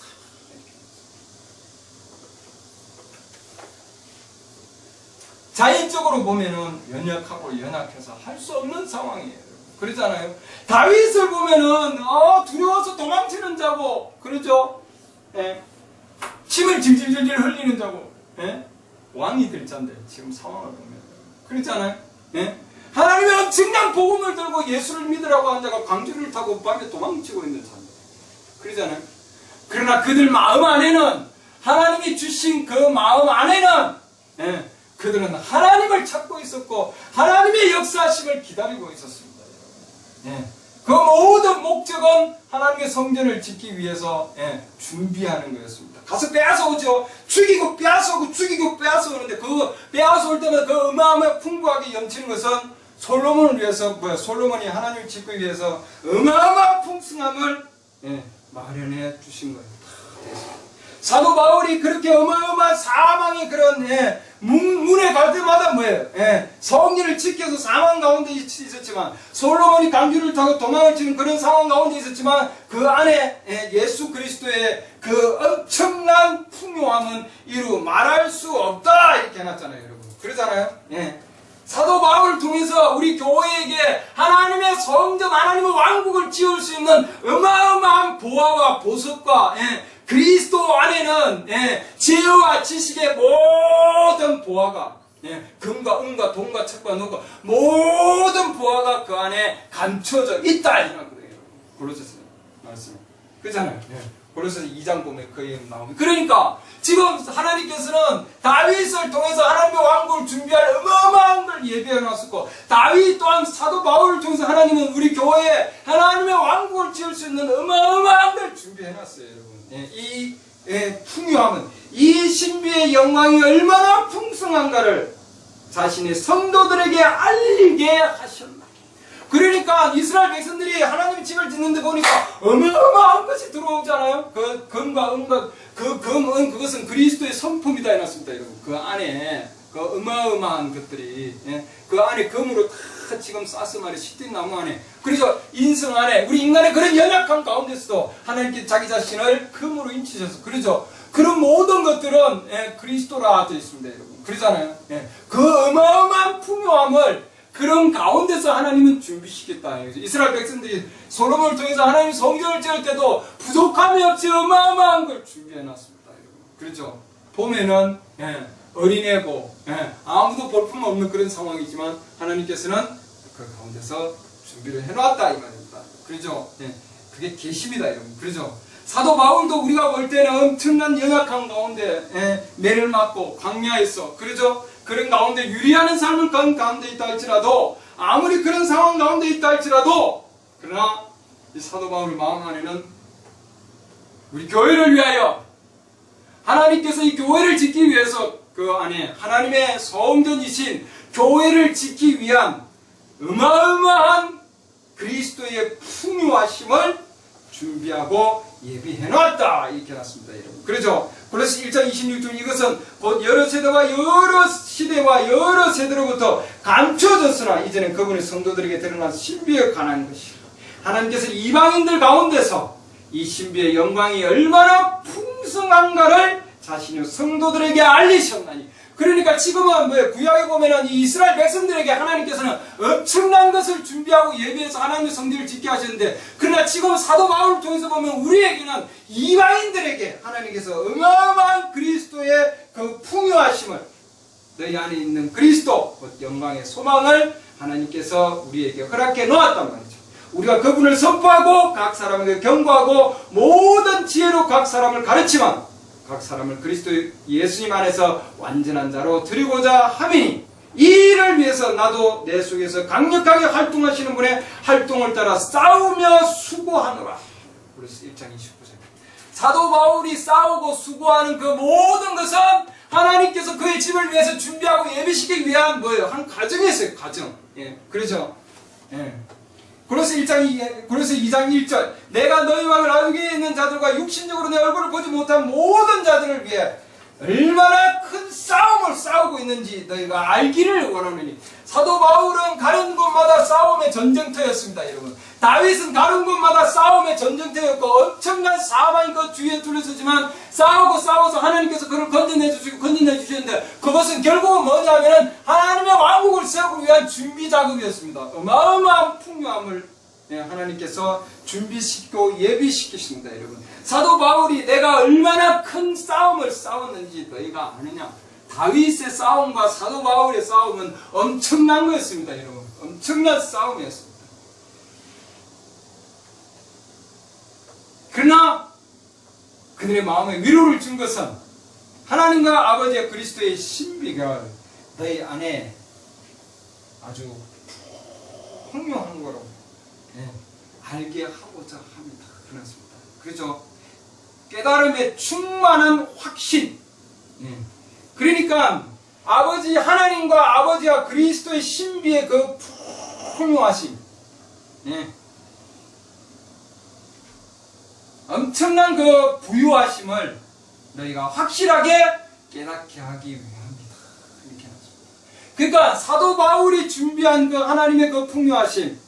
자연적으로 보면은 연약하고 연약해서 할 수 없는 상황이에요. 그러잖아요. 다윗을 보면은 두려워서 도망치는 자고, 그러죠? 침을 질질질질 흘리는 자고, 왕이 될 자인데 지금 상황을 보면 그렇잖아요. 하나님의 엄청난 복음을 들고 예수를 믿으라고 한 자가 광주를 타고 밤에 도망치고 있는 자인데, 그러잖아요. 그러나 그들 마음 안에는, 하나님이 주신 그 마음 안에는 그들은 하나님을 찾고 있었고 하나님의 역사하심을 기다리고 있었습니다. 그 모든 목적은 하나님의 성전을 짓기 위해서 준비하는 거였습니다. 가서 빼앗아오죠. 죽이고 빼앗아오고 죽이고 빼앗아오는데, 그 빼앗아올 때마다 그 어마어마하게 풍부하게 넘치는 것은 솔로몬을 위해서, 솔로몬이 하나님을 짓기 위해서 어마어마한 풍성함을 마련해 주신 거예요. 사도 바울이 그렇게 어마어마한 사망의 그런 문에 갈 때마다 뭐예요? 성리를 지켜서 사망 가운데 있었지만, 솔로몬이 강주를 타고 도망을 치는 그런 상황 가운데 있었지만, 그 안에 예수 그리스도의 그 엄청난 풍요함은 이루 말할 수 없다 이렇게 해놨잖아요, 여러분. 그러잖아요. 사도 바울을 통해서 우리 교회에게 하나님의 성전, 하나님의 왕국을 지을 수 있는 어마어마한 보화와 보석과 그리스도 안에는 지혜와 지식의 모든 보화가, 금과 은과 돈과 책과 녹과 모든 보화가 그 안에 감춰져 있다 이런 거예요. 골로새서 말씀 그렇잖아요. 골로새서 2장 보면 그 얘기 나옵니다. 그러니까 지금 하나님께서는 다윗을 통해서 하나님의 왕국을 준비할 어마어마한 걸 예비해 놨었고, 다윗 또한 사도 바울을 통해서 하나님은 우리 교회에 하나님의 왕국을 지을 수 있는 어마어마한 걸 준비해 놨어요, 여러분. 이 풍요함은, 이 신비의 영광이 얼마나 풍성한가를 자신의 성도들에게 알리게 하셨나. 그러니까 이스라엘 백성들이 하나님의 집을 짓는데 보니까 어마어마한 것이 들어오잖아요. 그 금과 은과 그 금, 은 그것은 그리스도의 성품이다 해놨습니다, 여러분. 그 안에 그 어마어마한 것들이 그 안에 금으로 다 지금 싸스 말에 시든 나무 안에, 그래서 인성 안에 우리 인간의 그런 연약한 가운데서도 하나님께 자기 자신을 금으로 인치셔서, 그러죠. 그런 모든 것들은 그리스도라 되어 있습니다, 여러분. 그러잖아요. 그 어마어마한 풍요함을 그런 가운데서 하나님은 준비시켰다. 이스라엘 백성들이 솔로몬을 통해서 하나님 성전을 지을 때도 부족함이 없이 어마어마한 걸 준비해놨습니다. 그렇죠? 보면은 어린애고 아무도 볼품 없는 그런 상황이지만 하나님께서는 그 가운데서 준비를 해놨다 이 말입니다. 그렇죠? 그게 계십니다, 여러분. 그렇죠? 사도 바울도 우리가 볼 때는 엄청난 연약한 가운데 매를 맞고 광야에서, 그렇죠? 그런 가운데 유리하는 삶을 가운데 있다 할지라도, 아무리 그런 상황 가운데 있다 할지라도, 그러나 이 사도 바울의 마음 안에는 우리 교회를 위하여, 하나님께서 이 교회를 짓기 위해서 그 안에 하나님의 성전이신 교회를 짓기 위한 어마어마한 그리스도의 풍요하심을 준비하고 예비해놨다 이렇게 해놨습니다, 여러분. 그렇죠? 그래서 1장 26절, 이것은 곧 여러 세대와 여러 시대와 여러 세대로부터 감춰졌으나 이제는 그분의 성도들에게 드러난 신비에 관한 것이라. 하나님께서 이방인들 가운데서 이 신비의 영광이 얼마나 풍성한가를 자신의 성도들에게 알리셨나니. 그러니까 지금은 구약에 보면은 이 이스라엘 백성들에게 하나님께서는 엄청난 것을 준비하고 예비해서 하나님의 성전을 짓게 하셨는데, 그러나 지금 사도 바울을 통해서 보면 우리에게는 이방인들에게 하나님께서 어마어마한 그리스도의 그 풍요하심을, 너희 안에 있는 그리스도, 곧 영광의 소망을 하나님께서 우리에게 허락해 놓았단 말이죠. 우리가 그분을 선포하고 각 사람에게 경고하고 모든 지혜로 각 사람을 가르치면 각 사람을 그리스도 예수님 안에서 완전한 자로 드리고자 함이니, 이 일을 위해서 나도 내 속에서 강력하게 활동하시는 분의 활동을 따라 싸우며 수고하노라. 그래서 1장 29절. 사도 바울이 싸우고 수고하는 그 모든 것은 하나님께서 그의 집을 위해서 준비하고 예비시키기 위한 뭐예요? 한 과정이 있어요, 과정. 그렇죠? 그래서 2장 1절, 내가 너희와 나중에 있는 자들과 육신적으로 내 얼굴을 보지 못한 모든 자들을 위해 얼마나 큰 싸움을 싸우고 있는지 너희가 알기를 원하노니. 사도 바울은 가는 곳마다 싸움의 전쟁터였습니다, 여러분. 다윗은 가는 곳마다 싸움의 전쟁터였고 엄청난 사망이 그 주위에 둘러서지만 싸워서 하나님께서 그를 건져내주셨는데, 그것은 결국은 뭐냐면은 하나님의 왕국을 세우기 위한 준비 작업이었습니다. 어마어마한 풍요함을 하나님께서 준비시키고 예비시키십니다, 여러분. 사도 바울이 내가 얼마나 큰 싸움을 싸웠는지 너희가 아느냐. 다윗의 싸움과 사도 바울의 싸움은 엄청난 거였습니다, 여러분. 엄청난 싸움이었습니다. 그러나 그들의 마음에 위로를 준 것은 하나님과 아버지의 그리스도의 신비가 너희 안에 아주 풍요한 거로 알게 하고자 합니다. 그렇습니다. 그렇죠? 깨달음의 충만한 확신. 그러니까 아버지 하나님과 아버지와 그리스도의 신비의 그 풍요하심. 엄청난 그 부유하심을 너희가 확실하게 깨닫게 하기 위함이다. 이렇게 나왔습니다. 그러니까 사도 바울이 준비한 그 하나님의 그 풍요하심,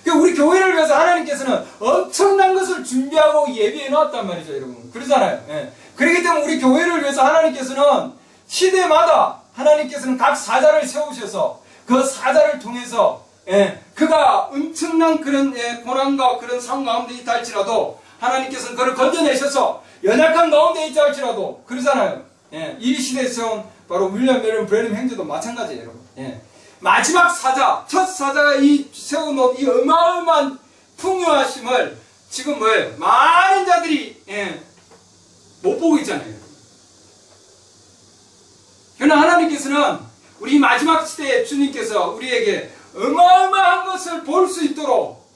그 우리 교회를 위해서 하나님께서는 엄청난 것을 준비하고 예비해 놓았단 말이죠, 여러분. 그러잖아요. 그렇기 때문에 우리 교회를 위해서 하나님께서는 시대마다 하나님께서는 각 사자를 세우셔서 그 사자를 통해서 그가 엄청난 그런 고난과 그런 상황 가운데 있다 할지라도 하나님께서는 그를 건져내셔서 연약한 가운데 있다 할지라도 그러잖아요. 이 시대에 세운 바로 윌리엄 메론 브레님 형제도 마찬가지예요, 여러분. 마지막 사자, 첫 사자가 이 세워놓은 이 어마어마한 풍요하심을 지금 뭐예요? 많은 자들이 못 보고 있잖아요. 그러나 하나님께서는 우리 마지막 시대에 주님께서 우리에게 어마어마한 것을 볼 수 있도록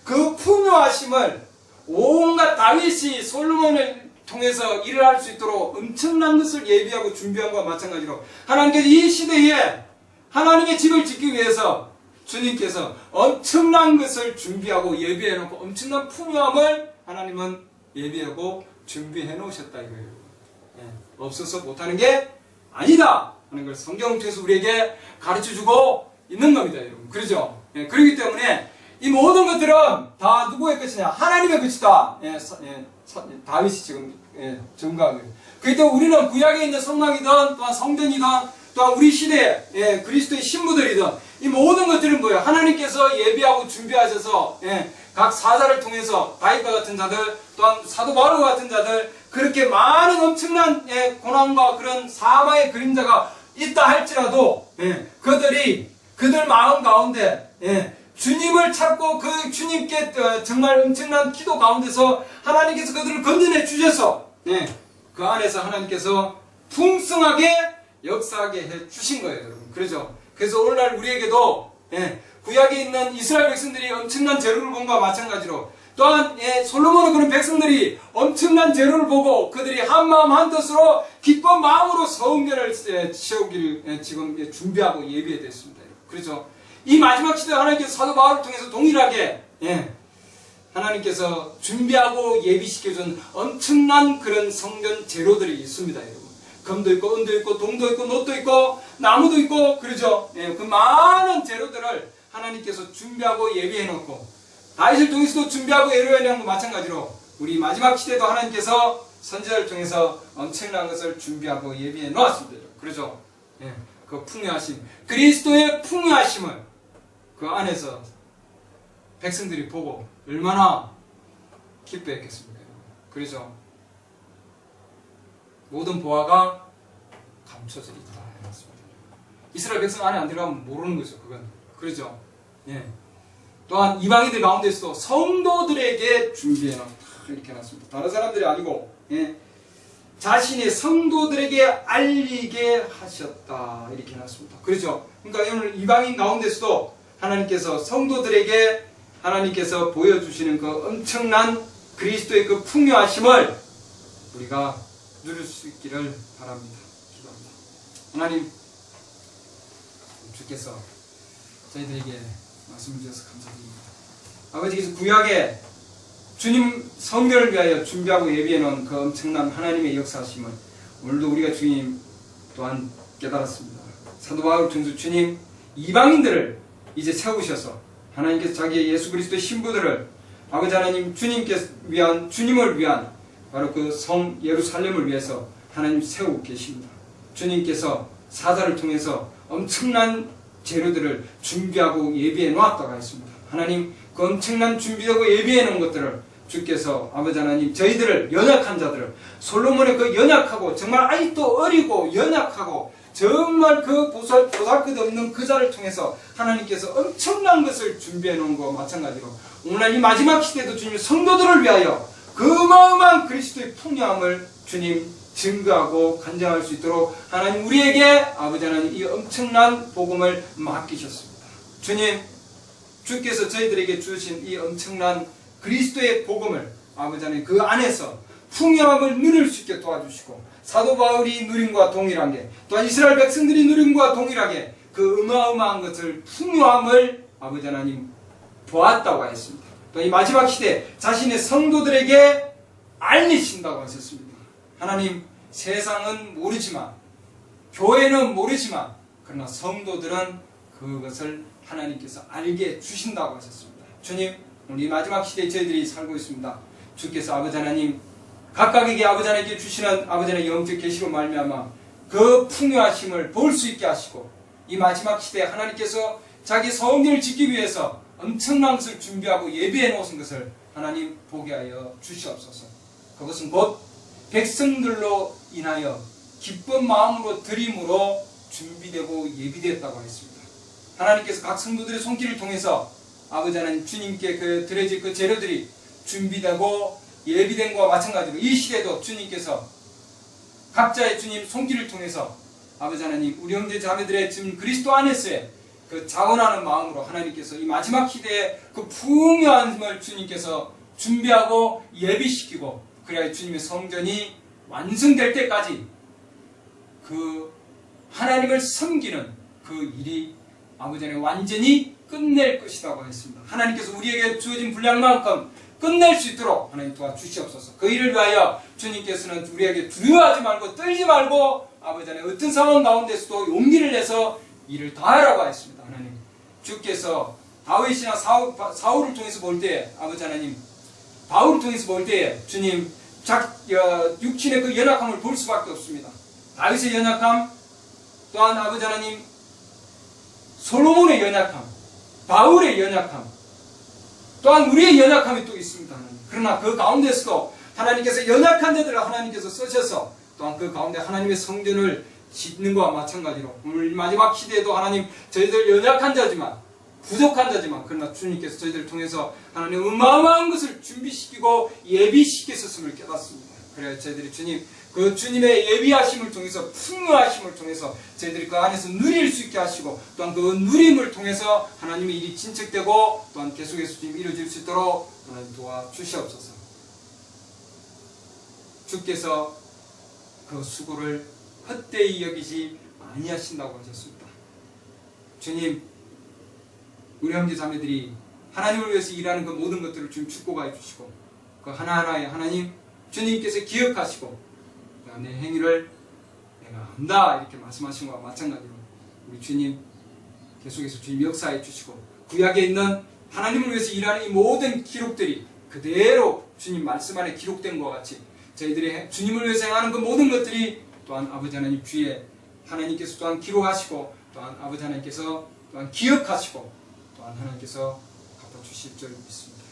그 풍요하심을 온갖 다윗이 솔로몬을 통해서 일을 할 수 있도록 엄청난 것을 예비하고 준비한 것과 마찬가지로 하나님께서 이 시대에 하나님의 집을 짓기 위해서 주님께서 엄청난 것을 준비하고 예비해 놓고 엄청난 풍요함을 하나님은 예비하고 준비해 놓으셨다 이거예요. 없어서 못하는 게 아니다 하는 걸 성경을 통해서 우리에게 가르쳐주고 있는 겁니다, 여러분. 그렇죠? 그렇기 때문에 이 모든 것들은 다 누구의 것이냐? 하나님의 것이다. 다윗이 지금 증거하고 있어요. 그렇기 때문에 우리는 구약에 있는 성막이든 또한 성전이든 또한 우리 시대에 그리스도의 신부들이든 이 모든 것들은 뭐예요? 하나님께서 예비하고 준비하셔서 각 사자를 통해서 다윗과 같은 자들 또한 사도 바울과 같은 자들 그렇게 많은 엄청난 고난과 그런 사망의 그림자가 있다 할지라도 그들 마음 가운데 주님을 찾고 그 주님께 정말 엄청난 기도 가운데서 하나님께서 그들을 건져내 주셔서 그 안에서 하나님께서 풍성하게 역사하게 해 주신 거예요, 여러분. 그렇죠? 그래서 오늘날 우리에게도 구약에 있는 이스라엘 백성들이 엄청난 재료를 본 것과 마찬가지로 또한 솔로몬은 그런 백성들이 엄청난 재료를 보고 그들이 한마음 한뜻으로 기쁜 마음으로 성전을 세우기를 지금 준비하고 예비해 됐습니다. 그렇죠? 이 마지막 시대에 하나님께서 사도 바울을 통해서 동일하게 하나님께서 준비하고 예비시켜준 엄청난 그런 성전 재료들이 있습니다, 여러분. 금도 있고 은도 있고 동도 있고 놋도 있고 나무도 있고 그러죠. 그 많은 재료들을 하나님께서 준비하고 예비해 놓고 다윗을 통해서도 준비하고 예비해 놓은 것 마찬가지로 우리 마지막 시대도 하나님께서 선지자를 통해서 엄청난 것을 준비하고 예비해 놓았습니다. 그렇죠? 그 풍요하심, 그리스도의 풍요하심을 그 안에서 백성들이 보고 얼마나 기뻐했겠습니까? 그렇죠? 모든 보화가 감춰져 있다. 이스라엘 백성 안에 안 들어가면 모르는 거죠. 그건 그렇죠? 또한 이방인들 가운데서도 성도들에게 준비해 놨다. 이렇게 해놨습니다. 다른 사람들이 아니고 자신의 성도들에게 알리게 하셨다. 이렇게 해놨습니다. 그렇죠? 그러니까 오늘 이방인 가운데서도 하나님께서 성도들에게 하나님께서 보여주시는 그 엄청난 그리스도의 그 풍요하심을 우리가 누릴 수 있기를 바랍니다. 기도합니다. 하나님, 주께서 저희들에게 말씀을 주셔서 감사드립니다. 아버지께서 구약에 주님 성결을 위하여 준비하고 예비해 놓은 그 엄청난 하나님의 역사하심을 오늘도 우리가 주님 또한 깨달았습니다. 사도 바울 통해서 주님 이방인들을 이제 세우셔서 하나님께서 자기의 예수 그리스도의 신부들을 아버지 하나님 주님을 위한 바로 그 성 예루살렘을 위해서 하나님 세우고 계십니다. 주님께서 사자를 통해서 엄청난 재료들을 준비하고 예비해 놓았다고 했습니다. 하나님 그 엄청난 준비하고 예비해 놓은 것들을 주께서 아버지 하나님 저희들을 연약한 자들을 솔로몬의 그 연약하고 정말 아직도 어리고 연약하고 정말 그 보잘것없는 그 자를 통해서 하나님께서 엄청난 것을 준비해 놓은 것과 마찬가지로 오늘날 이 마지막 시대도 주님 성도들을 위하여 그 어마어마한 그리스도의 풍요함을 주님 증거하고 간증할 수 있도록 하나님 우리에게 아버지 하나님 이 엄청난 복음을 맡기셨습니다. 주님 주께서 저희들에게 주신 이 엄청난 그리스도의 복음을 아버지 하나님 그 안에서 풍요함을 누릴 수 있게 도와주시고 사도 바울이 누린 것과 동일하게 또한 이스라엘 백성들이 누린 것과 동일하게 그 어마어마한 것을 풍요함을 아버지 하나님 보았다고 했습니다. 또 이 마지막 시대 자신의 성도들에게 알리신다고 하셨습니다. 하나님, 세상은 모르지만, 교회는 모르지만, 그러나 성도들은 그것을 하나님께서 알게 주신다고 하셨습니다. 주님, 우리 마지막 시대에 저희들이 살고 있습니다. 주께서 아버지 하나님, 각각에게 아버지 하나님께 주시는 아버지 하나님의 영적 계시로 말미암아 그 풍요하심을 볼 수 있게 하시고, 이 마지막 시대에 하나님께서 자기 성전을 짓기 위해서 엄청난 것을 준비하고 예비해 놓으신 것을 하나님 보게 하여 주시옵소서. 그것은 곧 백성들로 인하여 기쁜 마음으로 드림으로 준비되고 예비되었다고 했습니다. 하나님께서 각 성도들의 손길을 통해서 아버지 하나님 주님께 그 드려질 그 재료들이 준비되고 예비된 것과 마찬가지로 이 시대도 주님께서 각자의 주님 손길을 통해서 아버지 하나님 우리 형제 자매들의 지금 그리스도 안에서의 그 자원하는 마음으로 하나님께서 이 마지막 시대에 그 풍요함을 주님께서 준비하고 예비시키고, 그래야 주님의 성전이 완성될 때까지 그 하나님을 섬기는 그 일이 아버지 하나님 완전히 끝낼 것이라고 했습니다. 하나님께서 우리에게 주어진 분량만큼 끝낼 수 있도록 하나님 도와주시옵소서. 그 일을 위하여 주님께서는 우리에게 두려워하지 말고 떨지 말고 아버지 하나님 어떤 상황 가운데서도 용기를 내서 일을 다하라고 했습니다. 하나님, 주께서 다윗이나 사울을 통해서 볼 때 아버지 하나님, 바울을 통해서 볼 때 주님 육신의 그 연약함을 볼 수밖에 없습니다. 다윗의 연약함, 또한 아버지 하나님 솔로몬의 연약함, 바울의 연약함, 또한 우리의 연약함이 또 있습니다. 하나님. 그러나 그 가운데서도 하나님께서 연약한 자들을 하나님께서 쓰셔서 또한 그 가운데 하나님의 성전을 짓는 것과 마찬가지로 오늘 마지막 시대에도 하나님, 저희들 연약한 자지만 부족한 자지만 그러나 주님께서 저희들을 통해서 하나님 어마어마한 것을 준비시키고 예비시키셨음을 깨닫습니다. 그래야 저희들이 주님, 그 주님의 예비하심을 통해서 풍요하심을 통해서 저희들이 그 안에서 누릴 수 있게 하시고, 또한 그 누림을 통해서 하나님의 일이 진척되고 또한 계속해서 주님 이루어질 수 있도록 하나님 도와주시옵소서. 주께서 그 수고를 헛되이 여기지 아니하신다고 하셨습니다. 주님, 우리 형제 자매들이 하나님을 위해서 일하는 그 모든 것들을 주님 축복하여 주시고, 그 하나하나의 하나님 주님께서 기억하시고 내 행위를 내가 안다 이렇게 말씀하신 것과 마찬가지로 우리 주님 계속해서 주님 역사해 주시고, 구약에 있는 하나님을 위해서 일하는 이 모든 기록들이 그대로 주님 말씀 안에 기록된 것과 같이 저희들이 주님을 위해서 행하는 그 모든 것들이 또한 아버지 하나님 주에 하나님께서 또한 기록하시고, 또한 아버지 하나님께서 또한 기억하시고, 또한 하나님께서 갚아주실 줄 믿습니다.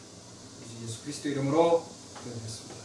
예수 그리스도 이름으로 기도드렸습니다.